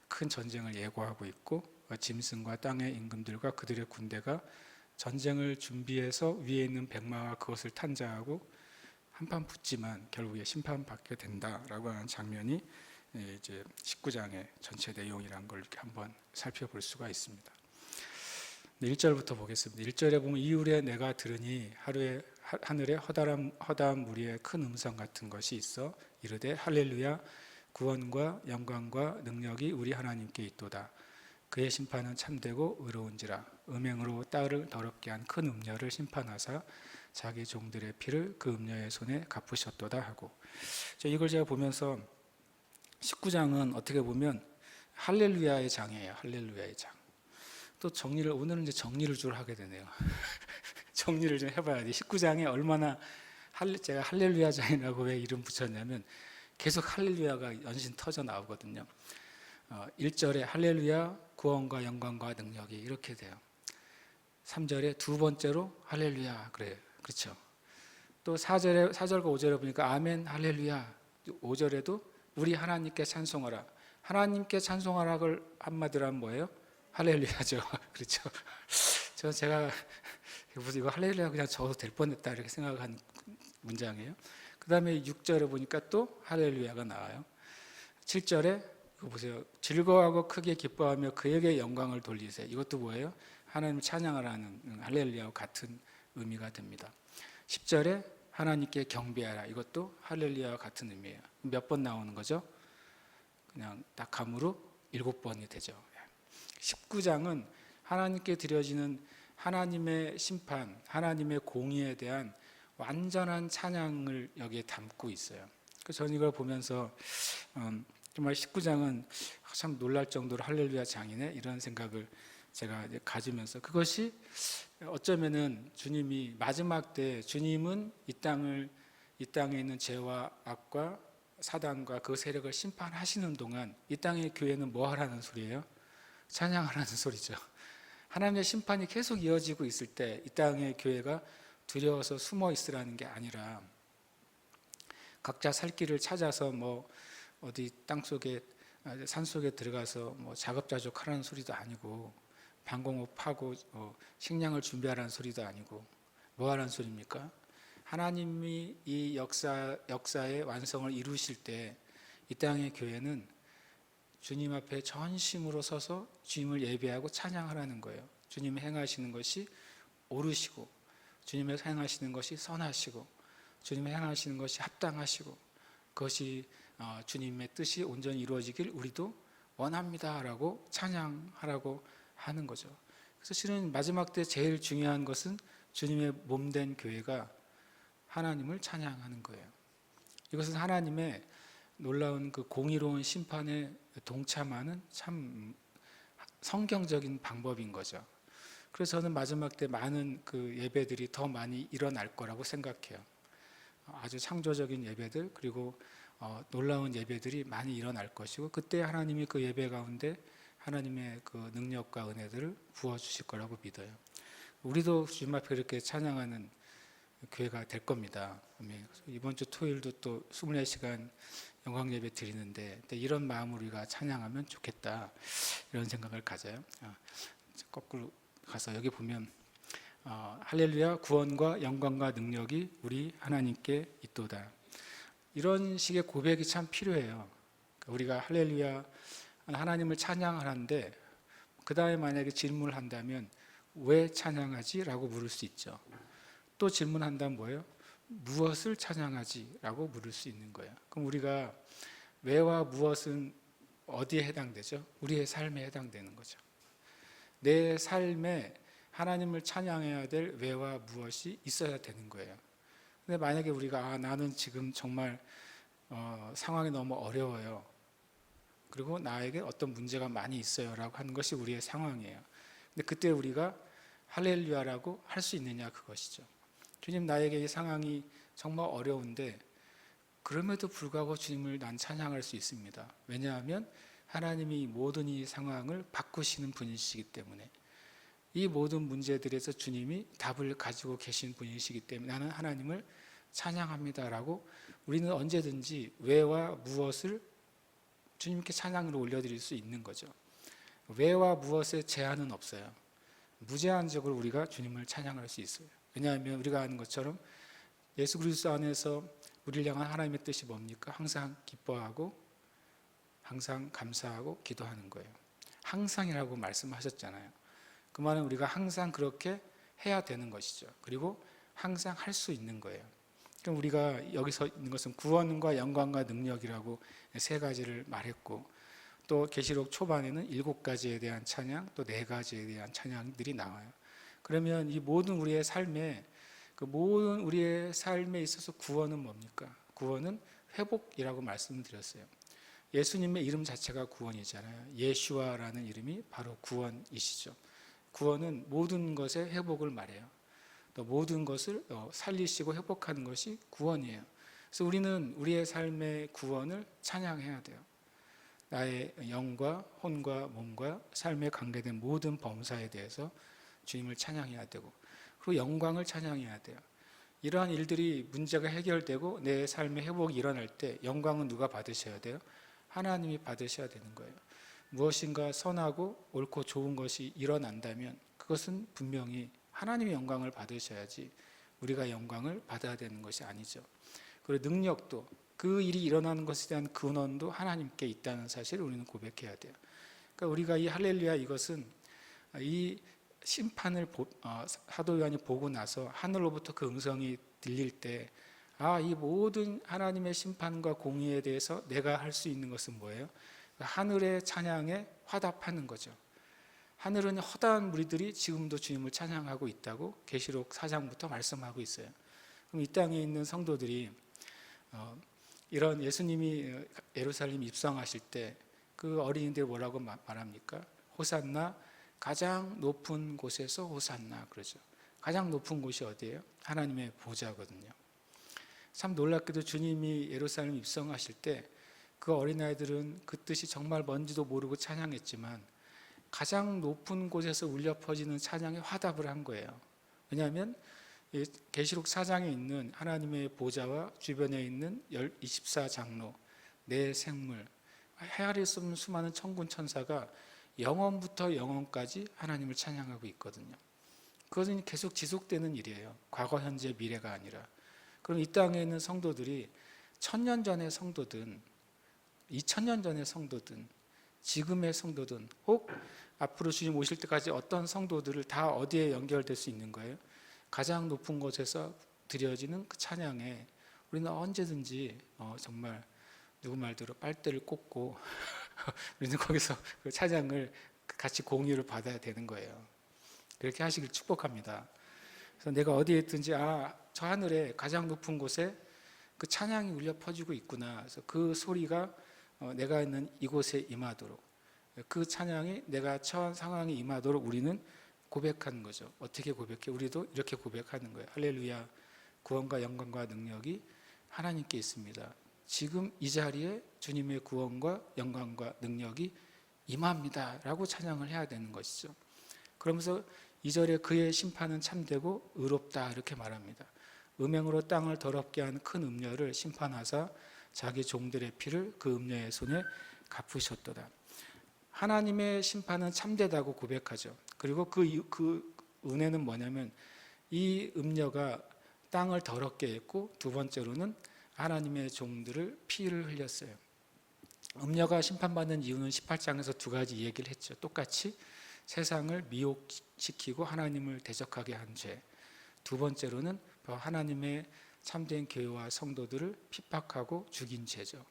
큰 전쟁을 예고하고 있고, 짐승과 땅의 임금들과 그들의 군대가 전쟁을 준비해서 위에 있는 백마와 그것을 탄 자하고 한판 붙지만 결국에 심판받게 된다라고 하는 장면이 이제 19장의 전체 내용이라는 걸 이렇게 한번 살펴볼 수가 있습니다. 1절부터 보겠습니다. 1절에 보면 이후에 내가 들으니 하늘에 허다한 무리의 큰 음성 같은 것이 있어 이르되 할렐루야 구원과 영광과 능력이 우리 하나님께 있도다. 그의 심판은 참되고 의로운지라. 음행으로 땅을 더럽게 한 큰 음녀를 심판하사 자기 종들의 피를 그 음녀의 손에 갚으셨도다 하고, 이걸 제가 보면서 19장은 어떻게 보면 할렐루야의 장이에요. 할렐루야의 장. 또 오늘은 이제 정리를 좀 하게 되네요. 정리를 좀 해봐야 돼. 19장에 얼마나 제가 할렐루야 장이라고 왜 이름 붙였냐면 계속 할렐루야가 연신 터져 나오거든요. 1절에 할렐루야 구원과 영광과 능력이 이렇게 돼요. 3절에 두 번째로 할렐루야 그래요. 그렇죠. 또 4절과 5절에 보니까 아멘 할렐루야. 5절에도 우리 하나님께 찬송하라. 하나님께 찬송하라를 한마디로 하면 뭐예요? 할렐루야죠. 그렇죠. 제가 이거 할렐루야 그냥 적어도 될 뻔했다 이렇게 생각한 문장이에요. 그 다음에 6절에 보니까 또 할렐루야가 나와요. 7절에 이거 보세요. 즐거워하고 크게 기뻐하며 그에게 영광을 돌리세요. 이것도 뭐예요? 하나님을 찬양하라는 할렐루야와 같은 의미가 됩니다. 10절에 하나님께 경배하라. 이것도 할렐루야와 같은 의미예요. 몇 번 나오는 거죠? 그냥 딱 감으로 7번이 되죠. 19장은 하나님께 드려지는 하나님의 심판, 하나님의 공의에 대한 완전한 찬양을 여기에 담고 있어요. 그래서 저는 이걸 보면서 정말 19장은 참 놀랄 정도로 할렐루야 장이네 이런 생각을 제가 가지면서, 그것이 어쩌면은 주님이 마지막 때 주님은 이 땅에 있는 죄와 악과 사단과 그 세력을 심판하시는 동안 이 땅의 교회는 뭐 하라는 소리예요? 찬양하라는 소리죠. 하나님의 심판이 계속 이어지고 있을 때 이 땅의 교회가 두려워서 숨어 있으라는 게 아니라 각자 살 길을 찾아서 뭐 어디 산 속에 들어가서 뭐 자급자족하라는 소리도 아니고 방공호 파고 식량을 준비하라는 소리도 아니고 뭐 하라는 소리입니까? 하나님이 이 역사의 완성을 이루실 때 이 땅의 교회는 주님 앞에 전심으로 서서 주님을 예배하고 찬양하라는 거예요. 주님이 행하시는 것이 옳으시고 주님의 행하시는 것이 선하시고 주님의 행하시는 것이 합당하시고 그것이 주님의 뜻이 온전히 이루어지길 우리도 원합니다라고 찬양하라고 하는 거죠. 그래서 실은 마지막 때 제일 중요한 것은 주님의 몸된 교회가 하나님을 찬양하는 거예요. 이것은 하나님의 놀라운 그 공의로운 심판에 동참하는 참 성경적인 방법인 거죠. 그래서 저는 마지막 때 많은 그 예배들이 더 많이 일어날 거라고 생각해요. 아주 창조적인 예배들 그리고 놀라운 예배들이 많이 일어날 것이고 그때 하나님이 그 예배 가운데 하나님의 그 능력과 은혜들을 부어주실 거라고 믿어요. 우리도 주님 앞에 그렇게 찬양하는 교회가 될 겁니다. 이번 주 토요일도 또 24시간 영광 예배 드리는데 이런 마음으로 우리가 찬양하면 좋겠다 이런 생각을 가져요. 거꾸로 가서 여기 보면 할렐루야 구원과 영광과 능력이 우리 하나님께 있도다. 이런 식의 고백이 참 필요해요. 우리가 할렐루야 하나님을 찬양하는데 그 다음에 만약에 질문을 한다면 왜 찬양하지? 라고 물을 수 있죠. 또 질문한다면 뭐예요? 무엇을 찬양하지? 라고 물을 수 있는 거예요. 그럼 우리가 왜와 무엇은 어디에 해당되죠? 우리의 삶에 해당되는 거죠. 내 삶에 하나님을 찬양해야 될 왜와 무엇이 있어야 되는 거예요. 근데 만약에 우리가 나는 지금 정말 상황이 너무 어려워요. 그리고 나에게 어떤 문제가 많이 있어요 라고 하는 것이 우리의 상황이에요. 근데 그때 우리가 할렐루야라고 할 수 있느냐, 그것이죠. 주님, 나에게 이 상황이 정말 어려운데 그럼에도 불구하고 주님을 난 찬양할 수 있습니다. 왜냐하면 하나님이 모든 이 상황을 바꾸시는 분이시기 때문에, 이 모든 문제들에서 주님이 답을 가지고 계신 분이시기 때문에 나는 하나님을 찬양합니다라고 우리는 언제든지 왜와 무엇을 주님께 찬양으로 올려드릴 수 있는 거죠. 왜와 무엇에 제한은 없어요. 무제한적으로 우리가 주님을 찬양할 수 있어요. 왜냐하면 우리가 아는 것처럼 예수 그리스도 안에서 우리를 향한 하나님의 뜻이 뭡니까? 항상 기뻐하고 항상 감사하고 기도하는 거예요. 항상이라고 말씀하셨잖아요. 그 말은 우리가 항상 그렇게 해야 되는 것이죠. 그리고 항상 할 수 있는 거예요. 그럼 우리가 여기서 있는 것은 구원과 영광과 능력이라고 세 가지를 말했고, 또 계시록 초반에는 7가지에 대한 찬양, 또 4가지에 대한 찬양들이 나와요. 그러면 이 모든 우리의 삶에, 그 모든 우리의 삶에 있어서 구원은 뭡니까? 구원은 회복이라고 말씀을 드렸어요. 예수님의 이름 자체가 구원이잖아요. 예슈아라는 이름이 바로 구원이시죠. 구원은 모든 것의 회복을 말해요. 또 모든 것을 살리시고 회복하는 것이 구원이에요. 그래서 우리는 우리의 삶의 구원을 찬양해야 돼요. 나의 영과 혼과 몸과 삶에 관계된 모든 범사에 대해서 주님을 찬양해야 되고, 그리고 영광을 찬양해야 돼요. 이러한 일들이 문제가 해결되고 내 삶의 회복이 일어날 때 영광은 누가 받으셔야 돼요? 하나님이 받으셔야 되는 거예요. 무엇인가 선하고 옳고 좋은 것이 일어난다면 그것은 분명히 하나님의 영광을 받으셔야지 우리가 영광을 받아야 되는 것이 아니죠. 그리고 능력도, 그 일이 일어나는 것에 대한 근원도 하나님께 있다는 사실을 우리는 고백해야 돼요. 그러니까 우리가 이 할렐루야, 이것은 이 심판을 사도 요한이 보고 나서 하늘로부터 그 음성이 들릴 때, 이 모든 하나님의 심판과 공의에 대해서 내가 할 수 있는 것은 뭐예요? 하늘의 찬양에 화답하는 거죠. 하늘은 허다한 무리들이 지금도 주님을 찬양하고 있다고 계시록 4장부터 말씀하고 있어요. 그럼 이 땅에 있는 성도들이 이런 예수님이 예루살렘 입성하실 때 그 어린이들 뭐라고 말합니까? 호산나, 가장 높은 곳에서 호산나 그러죠. 가장 높은 곳이 어디예요? 하나님의 보좌거든요. 참 놀랍게도 주님이 예루살렘 입성하실 때 그 어린아이들은 그 뜻이 정말 뭔지도 모르고 찬양했지만 가장 높은 곳에서 울려 퍼지는 찬양에 화답을 한 거예요. 왜냐하면 계시록 4장에 있는 하나님의 보좌와 주변에 있는 24장로, 네 생물, 헤아릴 수 없는 수많은 천군 천사가 영원부터 영원까지 하나님을 찬양하고 있거든요. 그것은 계속 지속되는 일이에요. 과거, 현재, 미래가 아니라. 그럼 이 땅에 있는 성도들이 1000년 전의 성도든 2000년 전의 성도든 지금의 성도든 혹 앞으로 주님 오실 때까지 어떤 성도들을 다 어디에 연결될 수 있는 거예요? 가장 높은 곳에서 드려지는 그 찬양에 우리는 언제든지 정말 누구 말대로 빨대를 꽂고 우리는 거기서 그 찬양을 같이 공유를 받아야 되는 거예요. 그렇게 하시길 축복합니다. 그래서 내가 어디에 있든지 저 하늘에 가장 높은 곳에 그 찬양이 울려 퍼지고 있구나. 그래서 그 소리가 내가 있는 이곳에 임하도록, 그 찬양이 내가 처한 상황에 임하도록 우리는 고백하는 거죠. 어떻게 고백해? 우리도 이렇게 고백하는 거예요. 할렐루야, 구원과 영광과 능력이 하나님께 있습니다. 지금 이 자리에 주님의 구원과 영광과 능력이 임합니다 라고 찬양을 해야 되는 것이죠. 그러면서 2절에 그의 심판은 참되고 의롭다 이렇게 말합니다. 음행으로 땅을 더럽게 한 큰 음녀를 심판하사 자기 종들의 피를 그 음녀의 손에 갚으셨도다. 하나님의 심판은 참되다고 고백하죠. 그리고 그 은혜는 뭐냐면 이 음녀가 땅을 더럽게 했고, 두 번째로는 하나님의 종들을 피를 흘렸어요. 음녀가 심판받는 이유는 18장에서 2가지 얘기를 했죠. 똑같이 세상을 미혹시키고 하나님을 대적하게 한 죄, 두 번째로는 하나님의 참된 교회와 성도들을 핍박하고 죽인 죄죠.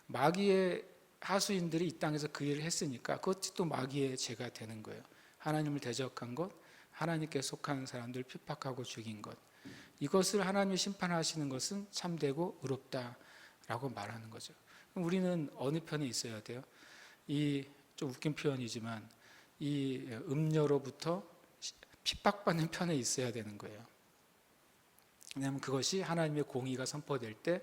마귀의 하수인들이 이 땅에서 그 일을 했으니까 그것이 또 마귀의 죄가 되는 거예요. 하나님을 대적한 것, 하나님께 속한 사람들 핍박하고 죽인 것, 이것을 하나님이 심판하시는 것은 참되고 의롭다라고 말하는 거죠. 그럼 우리는 어느 편에 있어야 돼요? 이 좀 웃긴 표현이지만 이 음녀로부터 핍박받는 편에 있어야 되는 거예요. 왜냐하면 그것이 하나님의 공의가 선포될 때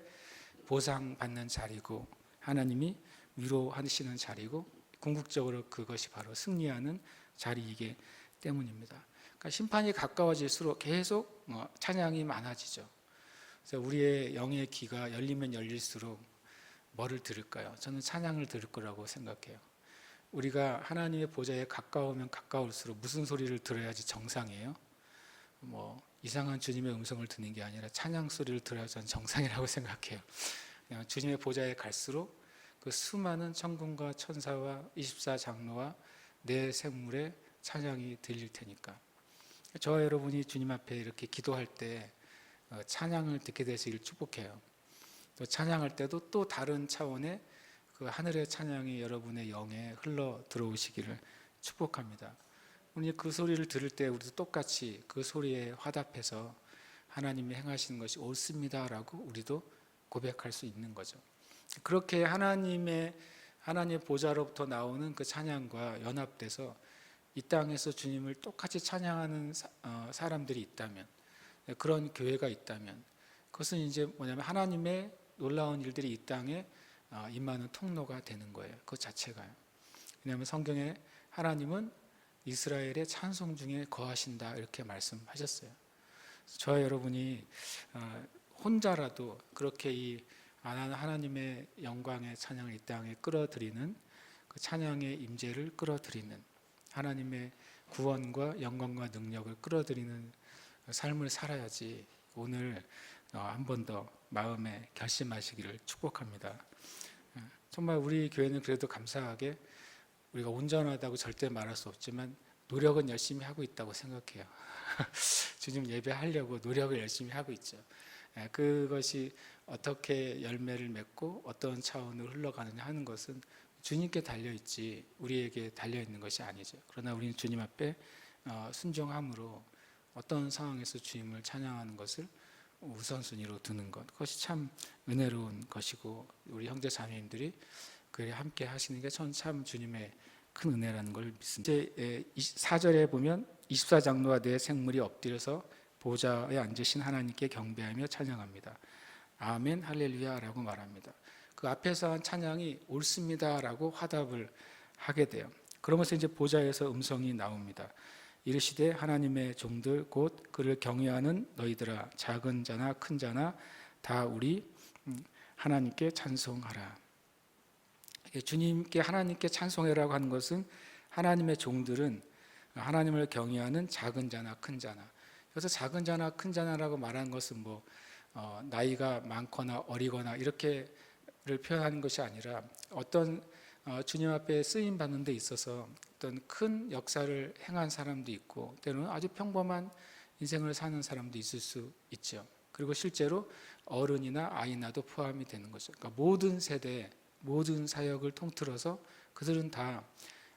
보상받는 자리고 하나님이 위로하시는 자리고 궁극적으로 그것이 바로 승리하는 자리이기 때문입니다. 그러니까 심판이 가까워질수록 계속 찬양이 많아지죠. 그래서 우리의 영의 귀가 열리면 열릴수록 뭐를 들을까요? 저는 찬양을 들을 거라고 생각해요. 우리가 하나님의 보좌에 가까우면 가까울수록 무슨 소리를 들어야지 정상이에요? 이상한 주님의 음성을 듣는 게 아니라 찬양 소리를 들어야 저는 정상이라고 생각해요. 주님의 보좌에 갈수록 그 수많은 천군과 천사와 24장로와 내 생물의 찬양이 들릴 테니까. 저와 여러분이 주님 앞에 이렇게 기도할 때 찬양을 듣게 되시길 축복해요. 또 찬양할 때도 또 다른 차원의 그 하늘의 찬양이 여러분의 영에 흘러 들어오시기를 축복합니다. 우리 그 소리를 들을 때 우리도 똑같이 그 소리에 화답해서 하나님이 행하시는 것이 옳습니다라고 우리도 고백할 수 있는 거죠. 그렇게 하나님의 보좌로부터 나오는 그 찬양과 연합돼서 이 땅에서 주님을 똑같이 찬양하는 사람들이 있다면, 그런 교회가 있다면, 그것은 이제 뭐냐면 하나님의 놀라운 일들이 이 땅에 임하는 통로가 되는 거예요. 그 자체가요. 왜냐하면 성경에 하나님은 이스라엘의 찬송 중에 거하신다 이렇게 말씀하셨어요. 저와 여러분이 혼자라도 그렇게 이 하나님의 영광의 찬양을 이 땅에 끌어들이는 그 찬양의 임재를 끌어들이는 하나님의 구원과 영광과 능력을 끌어들이는 삶을 살아야지 오늘 한 번 더 마음에 결심하시기를 축복합니다. 정말 우리 교회는 그래도 감사하게 우리가 온전하다고 절대 말할 수 없지만 노력은 열심히 하고 있다고 생각해요. 주님 예배하려고 노력을 열심히 하고 있죠. 그것이 어떻게 열매를 맺고 어떤 차원으로 흘러가느냐 하는 것은 주님께 달려있지 우리에게 달려있는 것이 아니죠. 그러나 우리는 주님 앞에 순종함으로 어떤 상황에서 주님을 찬양하는 것을 우선순위로 두는 것, 그것이 참 은혜로운 것이고 우리 형제 자매님들이 그에 함께 하시는 게 전 참 주님의 큰 은혜라는 걸 믿습니다. 이제 4절에 보면 24장로와 내 생물이 엎드려서 보좌에 앉으신 하나님께 경배하며 찬양합니다. 아멘 할렐루야라고 말합니다. 그 앞에서 한 찬양이 옳습니다라고 화답을 하게 돼요. 그러면서 이제 보좌에서 음성이 나옵니다. 이르시되 하나님의 종들 곧 그를 경외하는 너희들아 작은 자나 큰 자나 다 우리 하나님께 찬송하라. 주님께 하나님께 찬송해라고 하는 것은 하나님의 종들은 하나님을 경외하는 작은 자나 큰 자나, 여기서 작은 자나 큰 자나라고 말하는 것은 나이가 많거나 어리거나 이렇게를 표현하는 것이 아니라 어떤 주님 앞에 쓰임 받는 데 있어서 어떤 큰 역사를 행한 사람도 있고 때로는 아주 평범한 인생을 사는 사람도 있을 수 있죠. 그리고 실제로 어른이나 아이나도 포함이 되는 거죠. 그러니까 모든 세대, 모든 사역을 통틀어서 그들은 다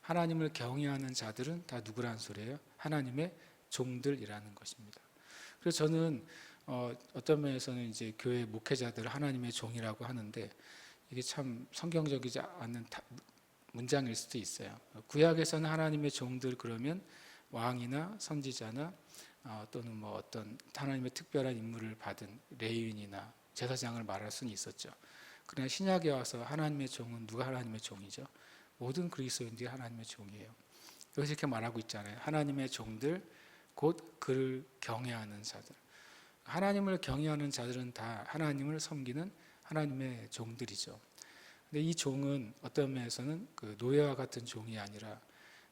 하나님을 경외하는 자들은 다 누구라는 소리예요? 하나님의 종들이라는 것입니다. 그래서 저는 어떤 면에서는 이제 교회 목회자들을 하나님의 종이라고 하는데 이게 참 성경적이지 않는 문장일 수도 있어요. 구약에서는 하나님의 종들 그러면 왕이나 선지자나 또는 어떤 하나님의 특별한 임무를 받은 레위인이나 제사장을 말할 수는 있었죠. 그러나 신약에 와서 하나님의 종은 누가 하나님의 종이죠? 모든 그리스도인들이 하나님의 종이에요. 여기서 이렇게 말하고 있잖아요. 하나님의 종들 곧 그를 경외하는 자들. 하나님을 경외하는 자들은 다 하나님을 섬기는 하나님의 종들이죠. 근데 이 종은 어떤 면에서는 그 노예와 같은 종이 아니라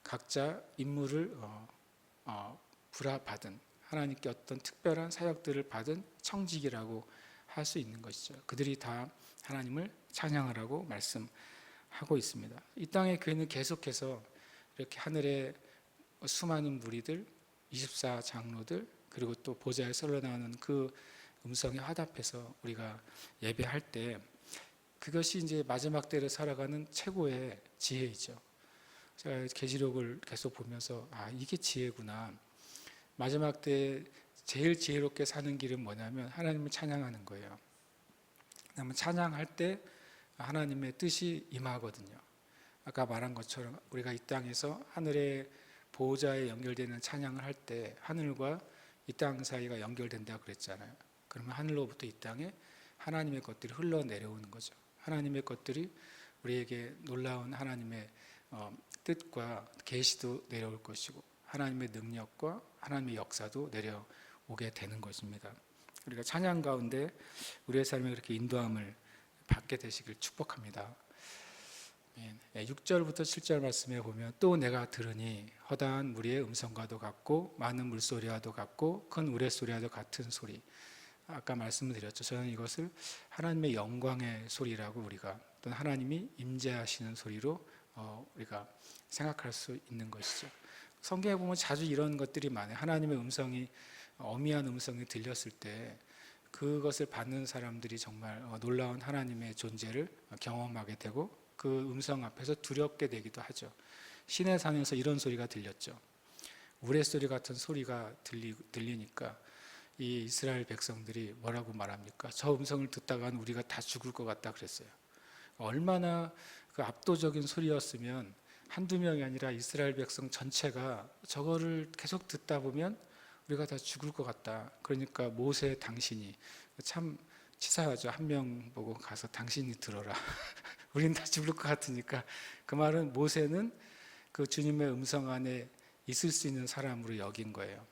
각자 임무를 부라받은 하나님께 어떤 특별한 사역들을 받은 청직이라고 할 수 있는 것이죠. 그들이 다 하나님을 찬양하라고 말씀하고 있습니다. 이 땅의 교회는 계속해서 이렇게 하늘의 수많은 무리들, 24장로들 그리고 또 보좌에 흘러나오는 그 음성에 화답해서 우리가 예배할 때 그것이 이제 마지막 때를 살아가는 최고의 지혜이죠. 제가 계시록을 계속 보면서 이게 지혜구나. 마지막 때 제일 지혜롭게 사는 길은 뭐냐면 하나님을 찬양하는 거예요. 왜냐하면 찬양할 때 하나님의 뜻이 임하거든요. 아까 말한 것처럼 우리가 이 땅에서 하늘의 보호자에 연결되는 찬양을 할 때 하늘과 이 땅 사이가 연결된다고 그랬잖아요. 그러면 하늘로부터 이 땅에 하나님의 것들이 흘러내려오는 거죠. 하나님의 것들이 우리에게 놀라운 하나님의 뜻과 계시도 내려올 것이고 하나님의 능력과 하나님의 역사도 내려오게 되는 것입니다. 우리가 찬양 가운데 우리의 삶에 그렇게 인도함을 받게 되시길 축복합니다. 6절부터 7절 말씀에 보면 또 내가 들으니 허다한 무리의 음성과도 같고 많은 물소리와도 같고 큰 우레소리와도 같은 소리. 아까 말씀을 드렸죠. 저는 이것을 하나님의 영광의 소리라고 우리가 또는 하나님이 임재하시는 소리로 우리가 생각할 수 있는 것이죠. 성경에 보면 자주 이런 것들이 많아요. 하나님의 음성이 어미한 음성이 들렸을 때 그것을 받는 사람들이 정말 놀라운 하나님의 존재를 경험하게 되고 그 음성 앞에서 두렵게 되기도 하죠. 시내 산에서 이런 소리가 들렸죠. 우레소리 같은 소리가 들리니까 이 이스라엘 백성들이 뭐라고 말합니까? 저 음성을 듣다간 우리가 다 죽을 것 같다 그랬어요. 얼마나 그 압도적인 소리였으면 한두 명이 아니라 이스라엘 백성 전체가 저거를 계속 듣다 보면 우리가 다 죽을 것 같다. 그러니까 모세 당신이 참 치사하죠. 한 명 보고 가서 당신이 들어라. 우린 다 죽을 것 같으니까 그 말은 모세는 그 주님의 음성 안에 있을 수 있는 사람으로 여긴 거예요.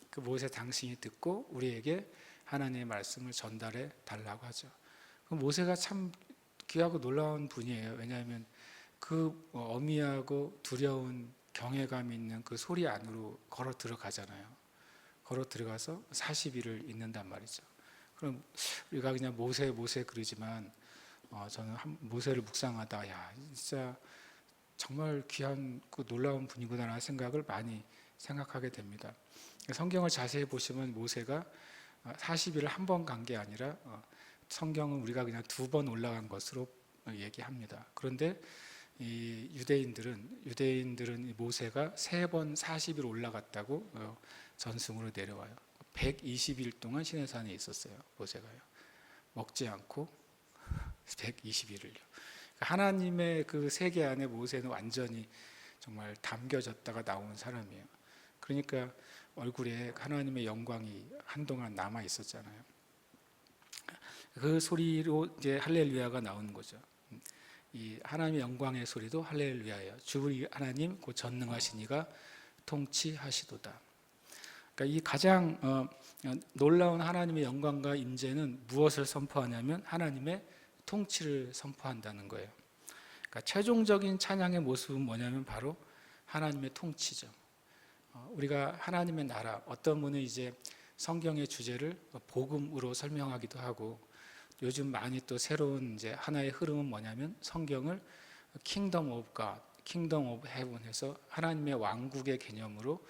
그 모세 당신이 듣고 우리에게 하나님의 말씀을 전달해 달라고 하죠. 그 모세가 참 귀하고 놀라운 분이에요. 왜냐하면 그 어미하고 두려운 경외감 있는 그 소리 안으로 걸어 들어가잖아요. 걸어 들어가서 40일을 있는단 말이죠. 그럼 우리가 그냥 모세 그러지만 저는 모세를 묵상하다 야 진짜 정말 귀한 그 놀라운 분이구나라는 생각을 많이 생각하게 됩니다. 성경을 자세히 보시면 모세가 40일을 한 번 간 게 아니라 성경은 우리가 그냥 2번 올라간 것으로 얘기합니다. 그런데 이 유대인들은 모세가 3번 40일 올라갔다고 전승으로 내려와요. 120일 동안 시내산에 있었어요. 모세가요. 먹지 않고 120일을요. 하나님의 그 세계 안에 모세는 완전히 정말 담겨졌다가 나온 사람이에요. 그러니까 얼굴에 하나님의 영광이 한동안 남아 있었잖아요. 그 소리로 이제 할렐루야가 나오는 거죠. 이 하나님의 영광의 소리도 할렐루야예요. 주 우리 하나님 곧 전능하신 이가 통치하시도다. 그러니까 이 가장 놀라운 하나님의 영광과 임재는 무엇을 선포하냐면 하나님의 통치를 선포한다는 거예요. 그러니까 최종적인 찬양의 모습은 뭐냐면 바로 하나님의 통치죠. 우리가 하나님의 나라, 어떤 분은 이제 성경의 주제를 복음으로 설명하기도 하고 요즘 많이 또 새로운 이제 하나의 흐름은 뭐냐면 성경을 킹덤 오브 갓, 킹덤 오브 헤븐 해서 하나님의 왕국의 개념으로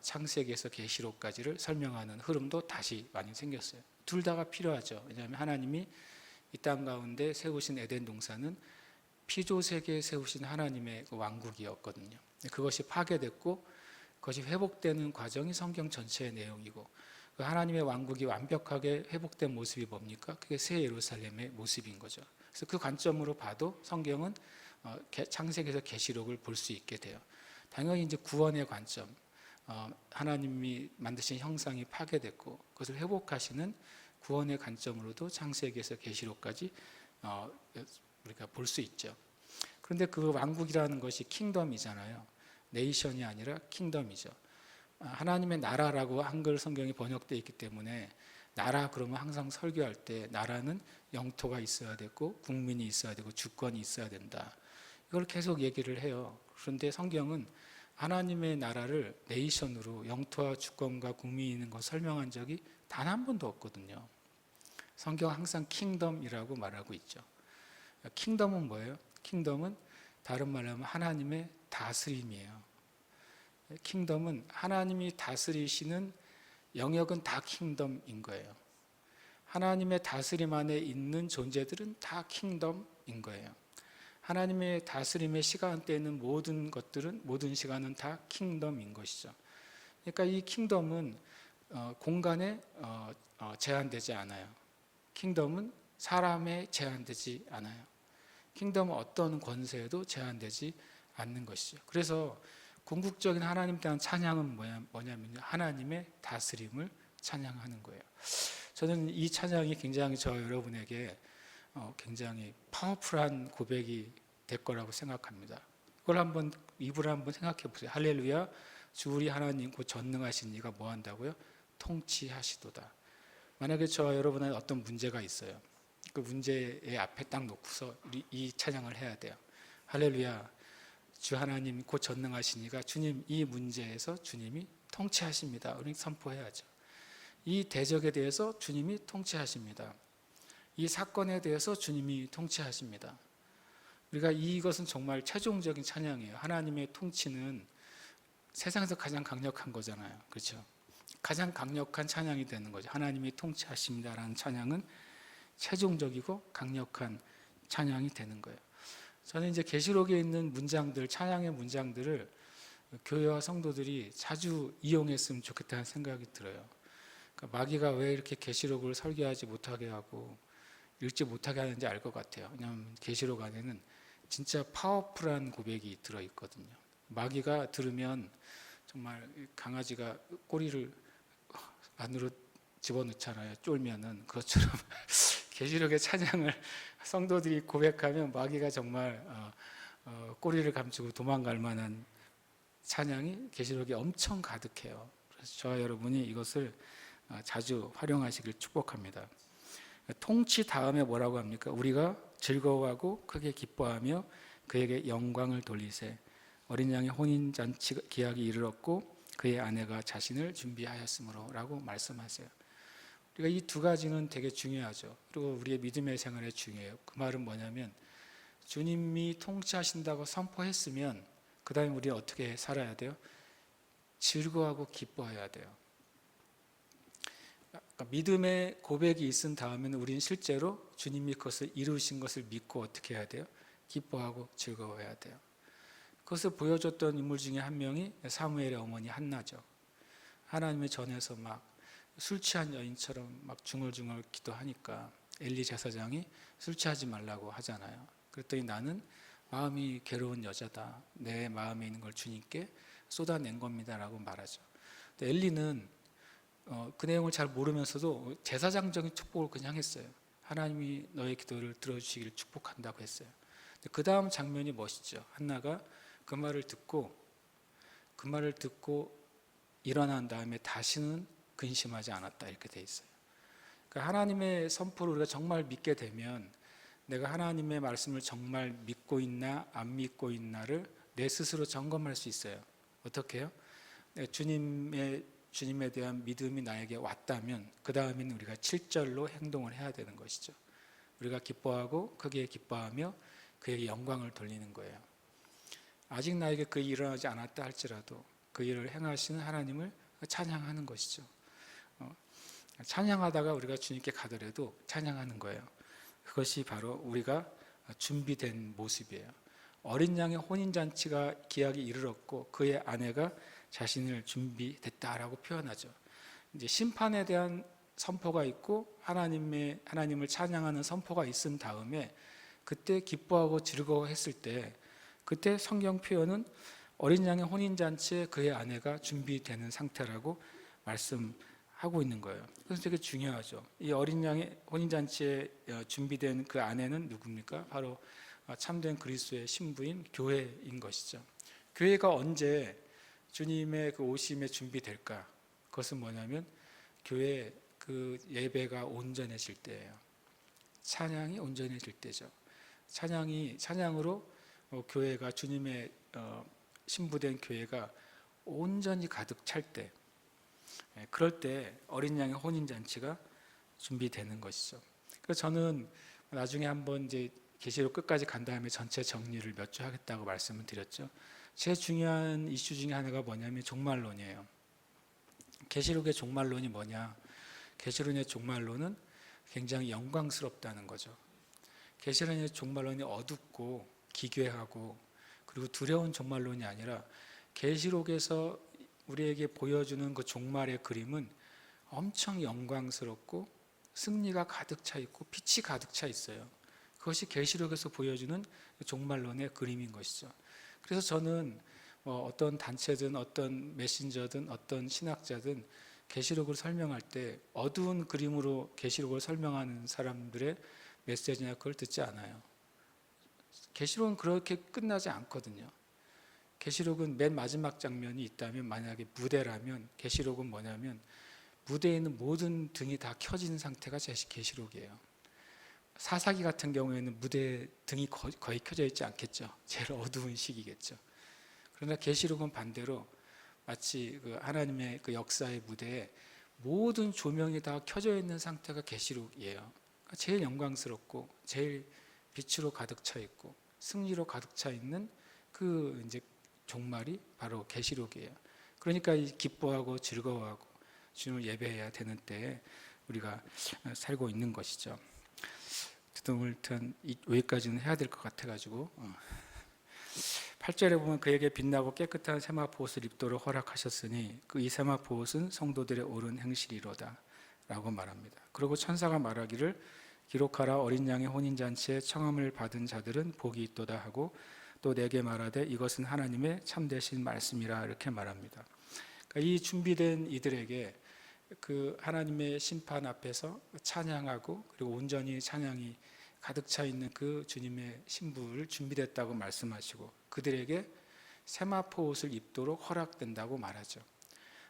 창세기에서 계시록까지를 설명하는 흐름도 다시 많이 생겼어요. 둘 다가 필요하죠. 왜냐하면 하나님이 이 땅 가운데 세우신 에덴 동산은 피조세계에 세우신 하나님의 왕국이었거든요. 그것이 파괴됐고 그것이 회복되는 과정이 성경 전체의 내용이고 그 하나님의 왕국이 완벽하게 회복된 모습이 뭡니까? 그게 새 예루살렘의 모습인 거죠. 그래서 그 관점으로 봐도 성경은 창세기에서 계시록을 볼 수 있게 돼요. 당연히 이제 구원의 관점, 하나님이 만드신 형상이 파괴됐고 그것을 회복하시는 구원의 관점으로도 창세기에서 계시록까지 우리가 볼 수 있죠. 그런데 그 왕국이라는 것이 킹덤이잖아요. 네이션이 아니라 킹덤이죠. 하나님의 나라라고 한글 성경이 번역되어 있기 때문에 나라 그러면 항상 설교할 때 나라는 영토가 있어야 되고 국민이 있어야 되고 주권이 있어야 된다. 이걸 계속 얘기를 해요. 그런데 성경은 하나님의 나라를 네이션으로 영토와 주권과 국민이 있는 것 설명한 적이 단 한 번도 없거든요. 성경은 항상 킹덤이라고 말하고 있죠. 킹덤은 뭐예요? 킹덤은 다른 말로 하면 하나님의 다스림이에요. 킹덤은 하나님이 다스리시는 영역은 다 킹덤인 거예요. 하나님의 다스림 안에 있는 존재들은 다 킹덤인 거예요. 하나님의 다스림의 시간대에는 모든 것들은 모든 시간은 다 킹덤인 것이죠. 그러니까 이 킹덤은 공간에 제한되지 않아요. 킹덤은 사람에 제한되지 않아요. 킹덤은 어떤 권세에도 제한되지 않는 것이죠. 그래서 궁극적인 하나님에 대한 찬양은 뭐냐면요, 하나님의 다스림을 찬양하는 거예요. 저는 이 찬양이 굉장히 저 여러분에게 굉장히 파워풀한 고백이 될 거라고 생각합니다. 그걸 한번 입으로 한번 생각해 보세요. 할렐루야, 주 우리 하나님 곧 전능하신 이가 뭐 한다고요? 통치하시도다. 만약에 저 여러분의 어떤 문제가 있어요. 그 문제의 앞에 딱 놓고서 이 찬양을 해야 돼요. 할렐루야, 주 하나님 곧 전능하신 이가 주님 이 문제에서 주님이 통치하십니다. 우리 선포해야죠. 이 대적에 대해서 주님이 통치하십니다. 이 사건에 대해서 주님이 통치하십니다. 우리가 이것은 정말 최종적인 찬양이에요. 하나님의 통치는 세상에서 가장 강력한 거잖아요. 그렇죠? 가장 강력한 찬양이 되는 거죠. 하나님이 통치하십니다라는 찬양은 최종적이고 강력한 찬양이 되는 거예요. 저는 이제 계시록에 있는 문장들, 찬양의 문장들을 교회와 성도들이 자주 이용했으면 좋겠다는 생각이 들어요. 그러니까 마귀가 왜 이렇게 계시록을 설교하지 못하게 하고 읽지 못하게 하는지 알 것 같아요. 왜냐하면 계시록 안에는 진짜 파워풀한 고백이 들어있거든요. 마귀가 들으면 정말 강아지가 꼬리를 안으로 집어넣잖아요. 쫄면은. 그것처럼 계시록의 찬양을 성도들이 고백하면 마귀가 정말 꼬리를 감추고 도망갈 만한 찬양이 계시록에 엄청 가득해요. 그래서 저와 여러분이 이것을 자주 활용하시길 축복합니다. 통치 다음에 뭐라고 합니까? 우리가 즐거워하고 크게 기뻐하며 그에게 영광을 돌리세. 어린 양의 혼인잔치 기약이 이르렀고 그의 아내가 자신을 준비하였으므로 라고 말씀하세요. 우리가 이 두 가지는 되게 중요하죠. 그리고 우리의 믿음의 생활에 중요해요. 그 말은 뭐냐면 주님이 통치하신다고 선포했으면 그 다음에 우리는 어떻게 살아야 돼요? 즐거워하고 기뻐해야 돼요. 그러니까 믿음의 고백이 있은 다음에는 우리는 실제로 주님이 그것을 이루신 것을 믿고 어떻게 해야 돼요? 기뻐하고 즐거워해야 돼요. 그것을 보여줬던 인물 중에 한 명이 사무엘의 어머니 한나죠. 하나님의 전에서 막 술 취한 여인처럼 막 중얼중얼 기도하니까 엘리 제사장이 술 취하지 말라고 하잖아요. 그랬더니 나는 마음이 괴로운 여자다. 내 마음에 있는 걸 주님께 쏟아낸 겁니다라고 말하죠. 엘리는 그 내용을 잘 모르면서도 제사장적인 축복을 그냥 했어요. 하나님이 너의 기도를 들어주시기를 축복한다고 했어요. 그 다음 장면이 멋있죠. 한나가 그 말을 듣고 일어난 다음에 다시는 근심하지 않았다 이렇게 돼 있어요. 그러니까 하나님의 선포를 우리가 정말 믿게 되면 내가 하나님의 말씀을 정말 믿고 있나 안 믿고 있나를 내 스스로 점검할 수 있어요. 어떻게 해요? 주님에 대한 믿음이 나에게 왔다면 그 다음에는 우리가 7절로 행동을 해야 되는 것이죠. 우리가 기뻐하고 크게 기뻐하며 그에게 영광을 돌리는 거예요. 아직 나에게 그 일이 일어나지 않았다 할지라도 그 일을 행하시는 하나님을 찬양하는 것이죠. 찬양하다가 우리가 주님께 가더라도 찬양하는 거예요. 그것이 바로 우리가 준비된 모습이에요. 어린 양의 혼인잔치가 기약이 이르렀고 그의 아내가 자신을 준비됐다라고 표현하죠. 이제 심판에 대한 선포가 있고 하나님을 찬양하는 선포가 있은 다음에 그때 기뻐하고 즐거워했을 때 그때 성경 표현은 어린 양의 혼인잔치에 그의 아내가 준비되는 상태라고 말씀하고 있는 거예요. 그래서 되게 중요하죠. 이 어린 양의 혼인잔치에 준비된 그 아내는 누굽니까? 바로 참된 그리스도의 신부인 교회인 것이죠. 교회가 언제 주님의 그 오심에 준비될까? 그것은 뭐냐면 교회 그 예배가 온전해질 때예요. 찬양이 온전해질 때죠. 찬양으로 교회가 주님의 신부된 교회가 온전히 가득 찰 때, 그럴 때 어린 양의 혼인잔치가 준비되는 것이죠. 그래서 저는 나중에 한번 이제 계시록 끝까지 간 다음에 전체 정리를 몇 주 하겠다고 말씀을 드렸죠. 제일 중요한 이슈 중에 하나가 뭐냐면 종말론이에요. 계시록의 종말론이 뭐냐? 계시록의 종말론은 굉장히 영광스럽다는 거죠. 계시록의 종말론이 어둡고 기괴하고 그리고 두려운 종말론이 아니라 계시록에서 우리에게 보여주는 그 종말의 그림은 엄청 영광스럽고 승리가 가득 차 있고 빛이 가득 차 있어요. 그것이 계시록에서 보여주는 종말론의 그림인 것이죠. 그래서 저는 어떤 단체든 어떤 메신저든 어떤 신학자든 계시록을 설명할 때 어두운 그림으로 계시록을 설명하는 사람들의 메시지나 그걸 듣지 않아요. 계시록은 그렇게 끝나지 않거든요. 계시록은 맨 마지막 장면이 있다면, 만약에 무대라면 계시록은 뭐냐면 무대에 있는 모든 등이 다 켜진 상태가 계시록이에요. 사사기 같은 경우에는 무대 등이 거의 켜져 있지 않겠죠. 제일 어두운 시기겠죠. 그러나 계시록은 반대로 마치 그 하나님의 그 역사의 무대에 모든 조명이 다 켜져 있는 상태가 계시록이에요. 그러니까 제일 영광스럽고 제일 빛으로 가득 차 있고 승리로 가득 차 있는 그 이제 종말이 바로 계시록이에요. 그러니까 기뻐하고 즐거워하고 주님을 예배해야 되는 때에 우리가 살고 있는 것이죠. 여기까지는 해야 될 것 같아가지고 8절에 보면 그에게 빛나고 깨끗한 세마포옷을 입도록 허락하셨으니 이 세마포옷은 성도들의 옳은 행실이로다 라고 말합니다. 그리고 천사가 말하기를 기록하라 어린 양의 혼인잔치에 청함을 받은 자들은 복이 있도다 하고 또 내게 말하되 이것은 하나님의 참되신 말씀이라 이렇게 말합니다. 그러니까 이 준비된 이들에게 그 하나님의 심판 앞에서 찬양하고 그리고 온전히 찬양이 가득 차 있는 그 주님의 신부를 준비됐다고 말씀하시고 그들에게 세마포 옷을 입도록 허락된다고 말하죠.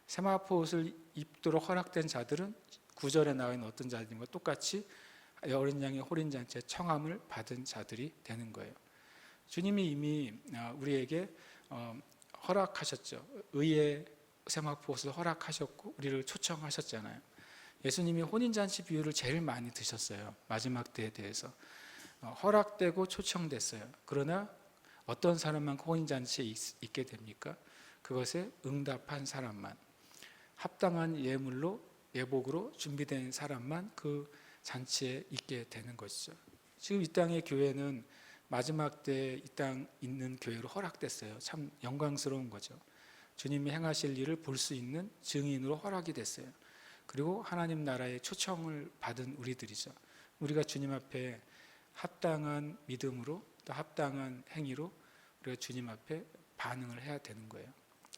세마포 옷을 입도록 허락된 자들은 9절에 나와 있는 어떤 자들과 똑같이 어린 양의 혼인잔치에 청함을 받은 자들이 되는 거예요. 주님이 이미 우리에게 허락하셨죠. 의의 세마포 옷을 허락하셨고 우리를 초청하셨잖아요. 예수님이 혼인잔치 비유를 제일 많이 드셨어요. 마지막 때에 대해서 허락되고 초청됐어요. 그러나 어떤 사람만 혼인잔치에 있게 됩니까? 그것에 응답한 사람만, 합당한 예복으로 준비된 사람만 그 잔치에 있게 되는 것이죠. 지금 이 땅의 교회는 마지막 때 이 땅 있는 교회로 허락됐어요. 참 영광스러운 거죠. 주님이 행하실 일을 볼 수 있는 증인으로 허락이 됐어요. 그리고 하나님 나라의 초청을 받은 우리들이죠. 우리가 주님 앞에 합당한 믿음으로 또 합당한 행위로 우리가 주님 앞에 반응을 해야 되는 거예요.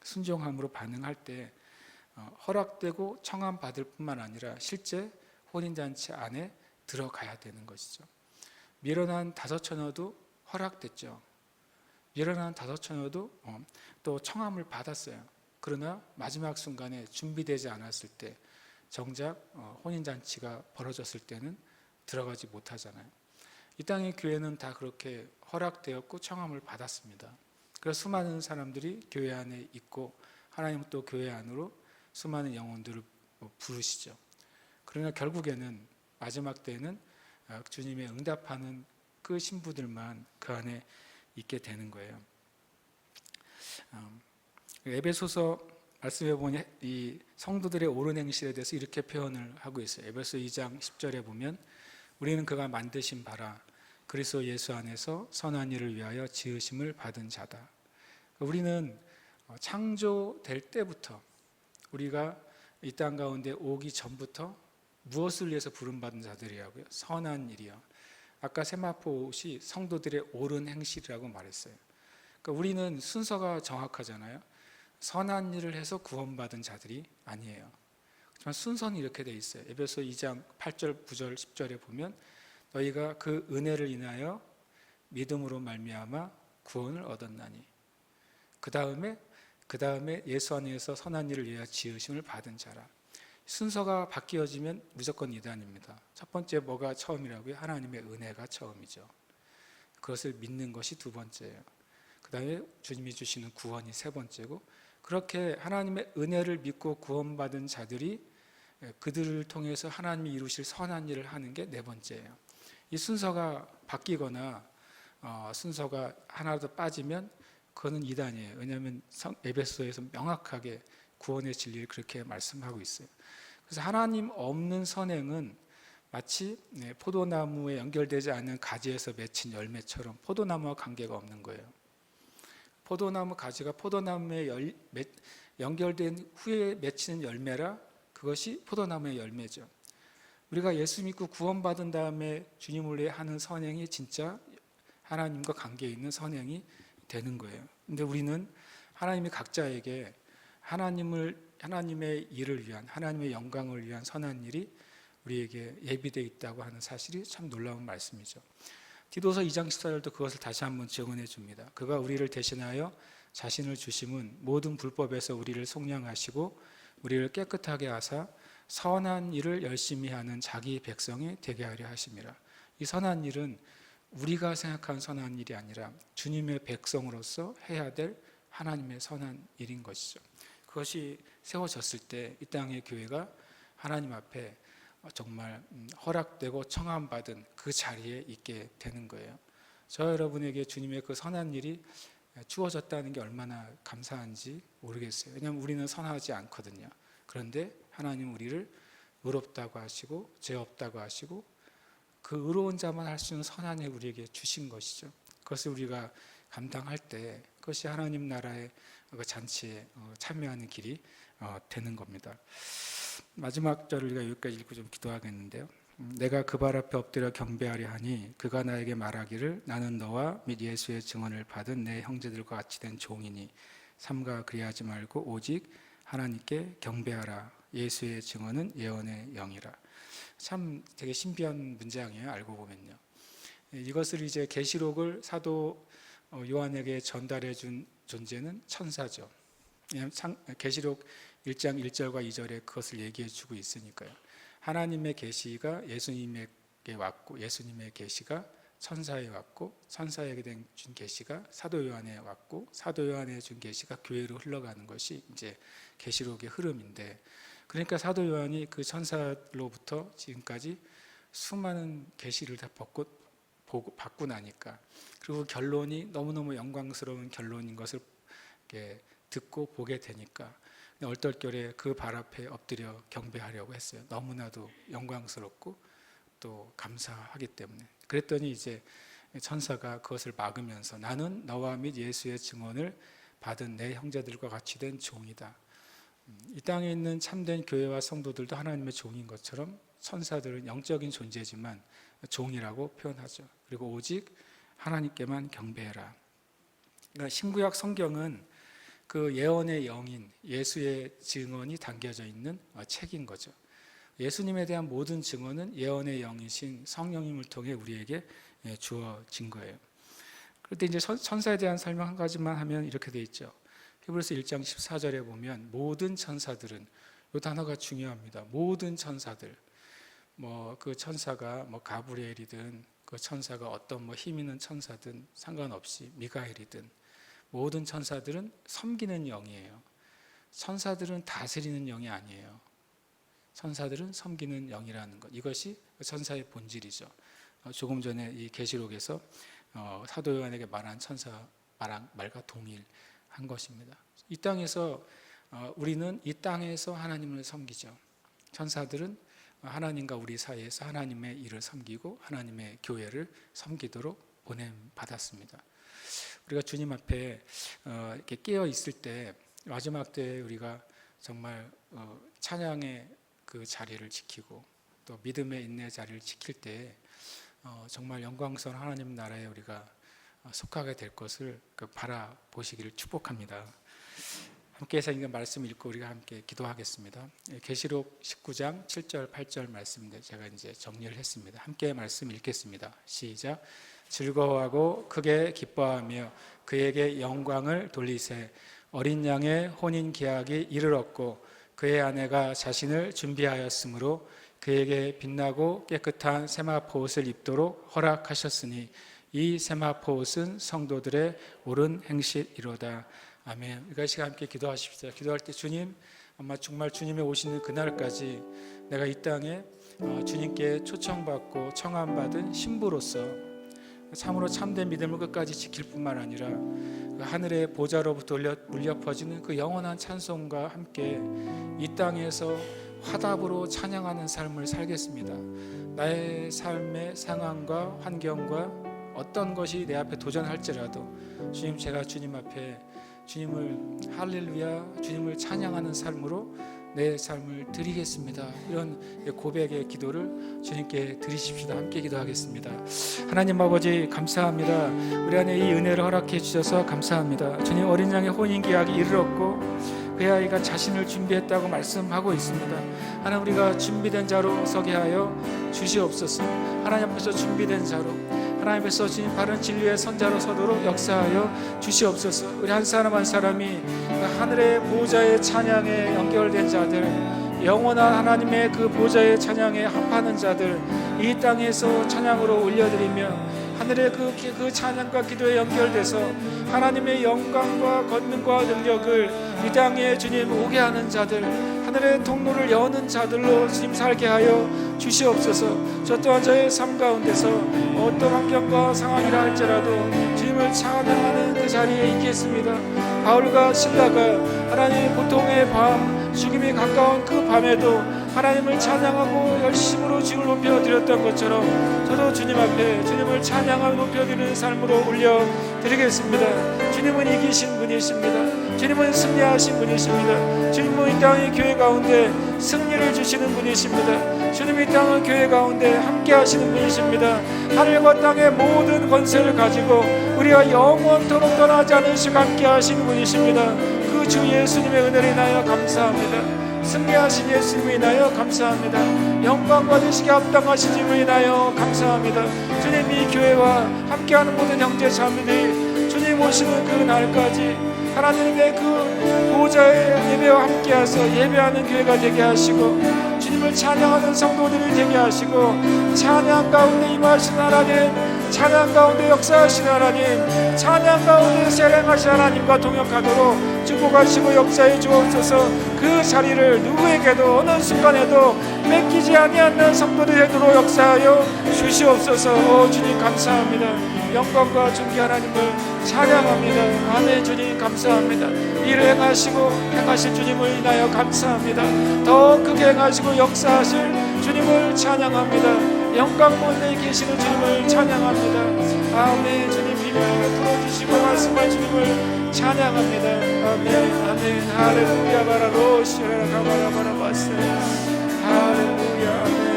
순종함으로 반응할 때 허락되고 청함 받을 뿐만 아니라 실제 혼인잔치 안에 들어가야 되는 것이죠. 미련한 다섯 처녀도 허락됐죠. 미련한 다섯 처녀도 또 청함을 받았어요. 그러나 마지막 순간에 준비되지 않았을 때 정작 혼인잔치가 벌어졌을 때는 들어가지 못하잖아요. 이 땅의 교회는 다 그렇게 허락되었고 청함을 받았습니다. 그래서 수많은 사람들이 교회 안에 있고 하나님은 또 교회 안으로 수많은 영혼들을 부르시죠. 그러나 결국에는 마지막 때는 주님의 응답하는 그 신부들만 그 안에 있게 되는 거예요. 에베소서 말씀해 보니 이 성도들의 옳은 행실에 대해서 이렇게 표현을 하고 있어요. 에베소 2장 10절에 보면 우리는 그가 만드신 바라 그리스도 예수 안에서 선한 일을 위하여 지으심을 받은 자다. 우리는 창조될 때부터 우리가 이 땅 가운데 오기 전부터 무엇을 위해서 부름받은 자들이라고요? 선한 일이요. 아까 세마포 옷이 성도들의 옳은 행실이라고 말했어요. 그러니까 우리는 순서가 정확하잖아요. 선한 일을 해서 구원받은 자들이 아니에요. 하지만 순서는 이렇게 돼 있어요. 에베소 2장 8절, 9절, 10절에 보면 너희가 그 은혜를 인하여 믿음으로 말미암아 구원을 얻었나니 그 다음에 예수 안에서 선한 일을 위하여 지으심을 받은 자라. 순서가 바뀌어지면 무조건 이단입니다. 첫 번째 뭐가 처음이라고요? 하나님의 은혜가 처음이죠. 그것을 믿는 것이 두 번째예요. 그 다음에 주님이 주시는 구원이 세 번째고 그렇게 하나님의 은혜를 믿고 구원받은 자들이 그들을 통해서 하나님이 이루실 선한 일을 하는 게 네 번째예요. 이 순서가 바뀌거나 순서가 하나라도 빠지면 그거는 이단이에요. 왜냐하면 에베소에서 명확하게 구원의 진리를 그렇게 말씀하고 있어요. 그래서 하나님 없는 선행은 마치 포도나무에 연결되지 않은 가지에서 맺힌 열매처럼 포도나무와 관계가 없는 거예요. 포도나무 가지가 포도나무에 연결된 후에 맺히는 열매라 그것이 포도나무의 열매죠. 우리가 예수 믿고 구원받은 다음에 주님을 위해 하는 선행이 진짜 하나님과 관계 있는 선행이 되는 거예요. 근데 우리는 하나님이 각자에게 하나님의 일을 위한, 하나님의 영광을 위한 선한 일이 우리에게 예비되어 있다고 하는 사실이 참 놀라운 말씀이죠. 디도서 2장 14절도 그것을 다시 한번 증언해 줍니다. 그가 우리를 대신하여 자신을 주심은 모든 불법에서 우리를 속량하시고 우리를 깨끗하게 하사 선한 일을 열심히 하는 자기 백성이 되게 하려 하심이라. 이 선한 일은 우리가 생각한 선한 일이 아니라 주님의 백성으로서 해야 될 하나님의 선한 일인 것이죠. 그것이 세워졌을 때 이 땅의 교회가 하나님 앞에 정말 허락되고 청함받은 그 자리에 있게 되는 거예요. 저 여러분에게 주님의 그 선한 일이 주어졌다는 게 얼마나 감사한지 모르겠어요. 왜냐하면 우리는 선하지 않거든요. 그런데 하나님 우리를 의롭다고 하시고 죄 없다고 하시고 그 의로운 자만 할 수 있는 선한 일 우리에게 주신 것이죠. 그것을 우리가 감당할 때 그것이 하나님 나라의 그 잔치에 참여하는 길이 되는 겁니다. 마지막 절을 우리가 여기까지 읽고 좀 기도하겠는데요. 내가 그 발 앞에 엎드려 경배하려 하니 그가 나에게 말하기를 나는 너와 및 예수의 증언을 받은 내 형제들과 같이 된 종이니 삼가 그리하지 말고 오직 하나님께 경배하라. 예수의 증언은 예언의 영이라. 참 되게 신비한 문장이에요. 알고 보면요. 이것을 이제 계시록을 사도 요한에게 전달해 준 존재는 천사죠. 계시록 1장 1절과 2절에 그것을 얘기해 주고 있으니까요. 하나님의 계시가 예수님에게 왔고 예수님의 계시가 천사에 왔고 천사에게 준 계시가 사도 요한에 왔고 사도 요한에 준 계시가 교회로 흘러가는 것이 이제 계시록의 흐름인데, 그러니까 사도 요한이 그 천사로부터 지금까지 수많은 계시를 다 받고 나니까, 그리고 결론이 너무너무 영광스러운 결론인 것을 듣고 보게 되니까 얼떨결에 그 발 앞에 엎드려 경배하려고 했어요. 너무나도 영광스럽고 또 감사하기 때문에. 그랬더니 이제 천사가 그것을 막으면서 나는 너와 및 예수의 증언을 받은 내 형제들과 같이 된 종이다. 이 땅에 있는 참된 교회와 성도들도 하나님의 종인 것처럼 천사들은 영적인 존재지만 종이라고 표현하죠. 그리고 오직 하나님께만 경배해라. 그러니까 신구약 성경은 그 예언의 영인 예수의 증언이 담겨져 있는 책인 거죠. 예수님에 대한 모든 증언은 예언의 영이신 성령님을 통해 우리에게 주어진 거예요. 그런데 이제 천사에 대한 설명 한 가지만 하면 이렇게 돼 있죠. 히브리서 1장 14절에 보면 모든 천사들은, 이 단어가 중요합니다. 모든 천사들, 그 천사가 가브리엘이든 그 천사가 어떤 힘 있는 천사든 상관없이 미가엘이든 모든 천사들은 섬기는 영이에요. 천사들은 다스리는 영이 아니에요. 천사들은 섬기는 영이라는 것, 이것이 천사의 본질이죠. 조금 전에 이 계시록에서 사도 요한에게 말한 천사 말과 동일한 것입니다. 이 땅에서 우리는 이 땅에서 하나님을 섬기죠. 천사들은 하나님과 우리 사이에서 하나님의 일을 섬기고 하나님의 교회를 섬기도록 보냄 받았습니다. 우리가 주님 앞에 이렇게 깨어 있을 때, 마지막 때에 우리가 정말 찬양의 그 자리를 지키고 또 믿음의 인내 자리를 지킬 때 정말 영광스러운 하나님 나라에 우리가 속하게 될 것을 바라보시기를 축복합니다. 함께 해서 읽은 말씀 읽고 우리가 함께 기도하겠습니다. 계시록 19장 7절 8절 말씀인데 제가 이제 정리를 했습니다. 함께 말씀 읽겠습니다. 시작. 즐거워하고 크게 기뻐하며 그에게 영광을 돌리세. 어린 양의 혼인 계약이 이르렀고 그의 아내가 자신을 준비하였으므로 그에게 빛나고 깨끗한 세마포 옷을 입도록 허락하셨으니 이 세마포 옷은 성도들의 옳은 행실이로다. 아멘. 이것이 함께 기도하십시다. 기도할 때 주님, 정말 주님의 오시는 그날까지 내가 이 땅에 주님께 초청받고 청함받은 신부로서 참으로 참된 믿음을 끝까지 지킬 뿐만 아니라 그 하늘의 보좌로부터 울려 퍼지는 그 영원한 찬송과 함께 이 땅에서 화답으로 찬양하는 삶을 살겠습니다. 나의 삶의 상황과 환경과 어떤 것이 내 앞에 도전할지라도 주님, 제가 주님 앞에 주님을 할렐루야, 주님을 찬양하는 삶으로 내 삶을 드리겠습니다. 이런 고백의 기도를 주님께 드리십시다. 함께 기도하겠습니다. 하나님 아버지 감사합니다. 우리 안에 이 은혜를 허락해 주셔서 감사합니다. 주님, 어린 양의 혼인계약이 이르렀고 그 아이가 자신을 준비했다고 말씀하고 있습니다. 하나님, 우리가 준비된 자로 서게 하여 주시옵소서. 하나님 앞에서 준비된 자로, 하나님 앞에서 주님 바른 진리의 선자로 서도록 역사하여 주시옵소서. 우리 한 사람 한 사람이 하늘의 보좌의 찬양에 연결된 자들, 영원한 하나님의 그 보좌의 찬양에 합하는 자들, 이 땅에서 찬양으로 올려드리며 하늘의 그 찬양과 기도에 연결돼서 하나님의 영광과 권능과 능력을 이 땅에 주님 오게 하는 자들, 하늘의 통로를 여는 자들로 주님 살게 하여 주시옵소서. 저 또한 저의 삶 가운데서 어떤 환경과 상황이라 할지라도 주님을 찬양하는 그 자리에 있겠습니다. 바울과 실라가 하나님의 고통의 밤, 죽음이 가까운 그 밤에도 하나님을 찬양하고 열심으로 주님을 높여드렸던 것처럼 저도 주님 앞에 주님을 찬양하고 높여드리는 삶으로 올려드리겠습니다. 주님은 이기신 분이십니다. 주님은 승리하신 분이십니다. 주님은 이 땅의 교회 가운데 승리를 주시는 분이십니다. 주님이 이 땅의 교회 가운데 함께 하시는 분이십니다. 하늘과 땅의 모든 권세를 가지고 우리가 영원토록 떠나지 않으시고 함께 하시는 분이십니다. 그 주 예수님의 은혜를 인하여 감사합니다. 승리하신 예수님을 인하여 감사합니다. 영광 받으시게 합당하신 주님을 인하여 감사합니다. 주님, 이 교회와 함께하는 모든 형제 자매들이 주님 오시는 그 날까지 하나님의 그 보좌의 예배와 함께하서 예배하는 교회가 되게 하시고 주님을 찬양하는 성도들이 되게 하시고 찬양 가운데 임하신 하나님, 찬양 가운데 역사하신 하나님, 찬양 가운데 세례하신 하나님과 동역하도록 축복하시고 역사해 주옵소서. 그 자리를 누구에게도 어느 순간에도 뺏기지 아니하는 성도들이 되도록 역사하여 주시옵소서. 주님 감사합니다. 영광과 존귀 하나님을 찬양합니다. 아멘. 주님 감사합니다. 이를 행하시고 행하실 주님을 인하여 감사합니다. 더 크게 행하시고 역사하실 주님을 찬양합니다. 영광 본에 계시는 주님을 찬양합니다. 아멘. 주님 비밀을 풀어주시고 말씀할 주님을 찬양합니다. 아멘. 아멘. 할렐루야 바라로 시라라 가바라 바라바스. 할렐루야. 아멘.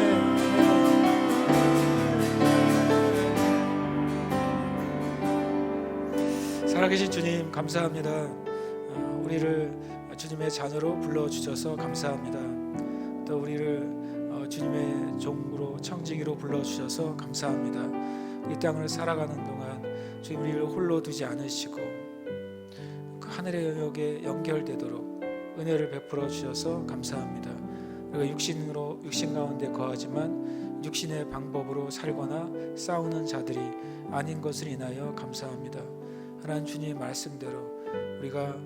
살아계신 주님 감사합니다. 우리를 주님의 자녀로 불러주셔서 감사합니다. 또 우리를 주님의 종으로 청지기로 불러주셔서 감사합니다. 이 땅을 살아가는 동안 주님 우리를 홀로 두지 않으시고 그 하늘의 영역에 연결되도록 은혜를 베풀어 주셔서 감사합니다. 우리가 육신 가운데 거하지만 육신의 방법으로 살거나 싸우는 자들이 아닌 것을 인하여 감사합니다. 하나님 주님의 말씀대로 우리가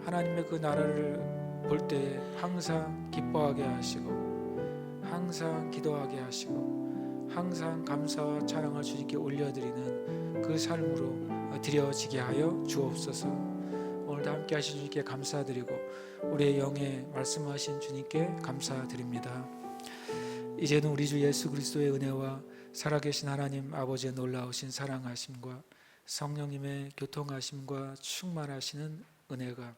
하나님의 그 나라를 볼 때에 항상 기뻐하게 하시고 항상 기도하게 하시고 항상 감사와 찬양을 주님께 올려드리는 그 삶으로 드려지게 하여 주옵소서. 오늘도 함께 하신 주님께 감사드리고 우리의 영에 말씀하신 주님께 감사드립니다. 이제는 우리 주 예수 그리스도의 은혜와 살아계신 하나님 아버지의 놀라우신 사랑하심과 성령님의 교통하심과 충만하시는 은혜가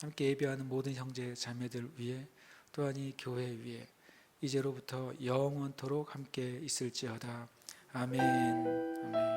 함께 예배하는 모든 형제 자매들 위에 또한 이 교회 위에 이제로부터 영원토록 함께 있을지어다. 아멘. 아멘.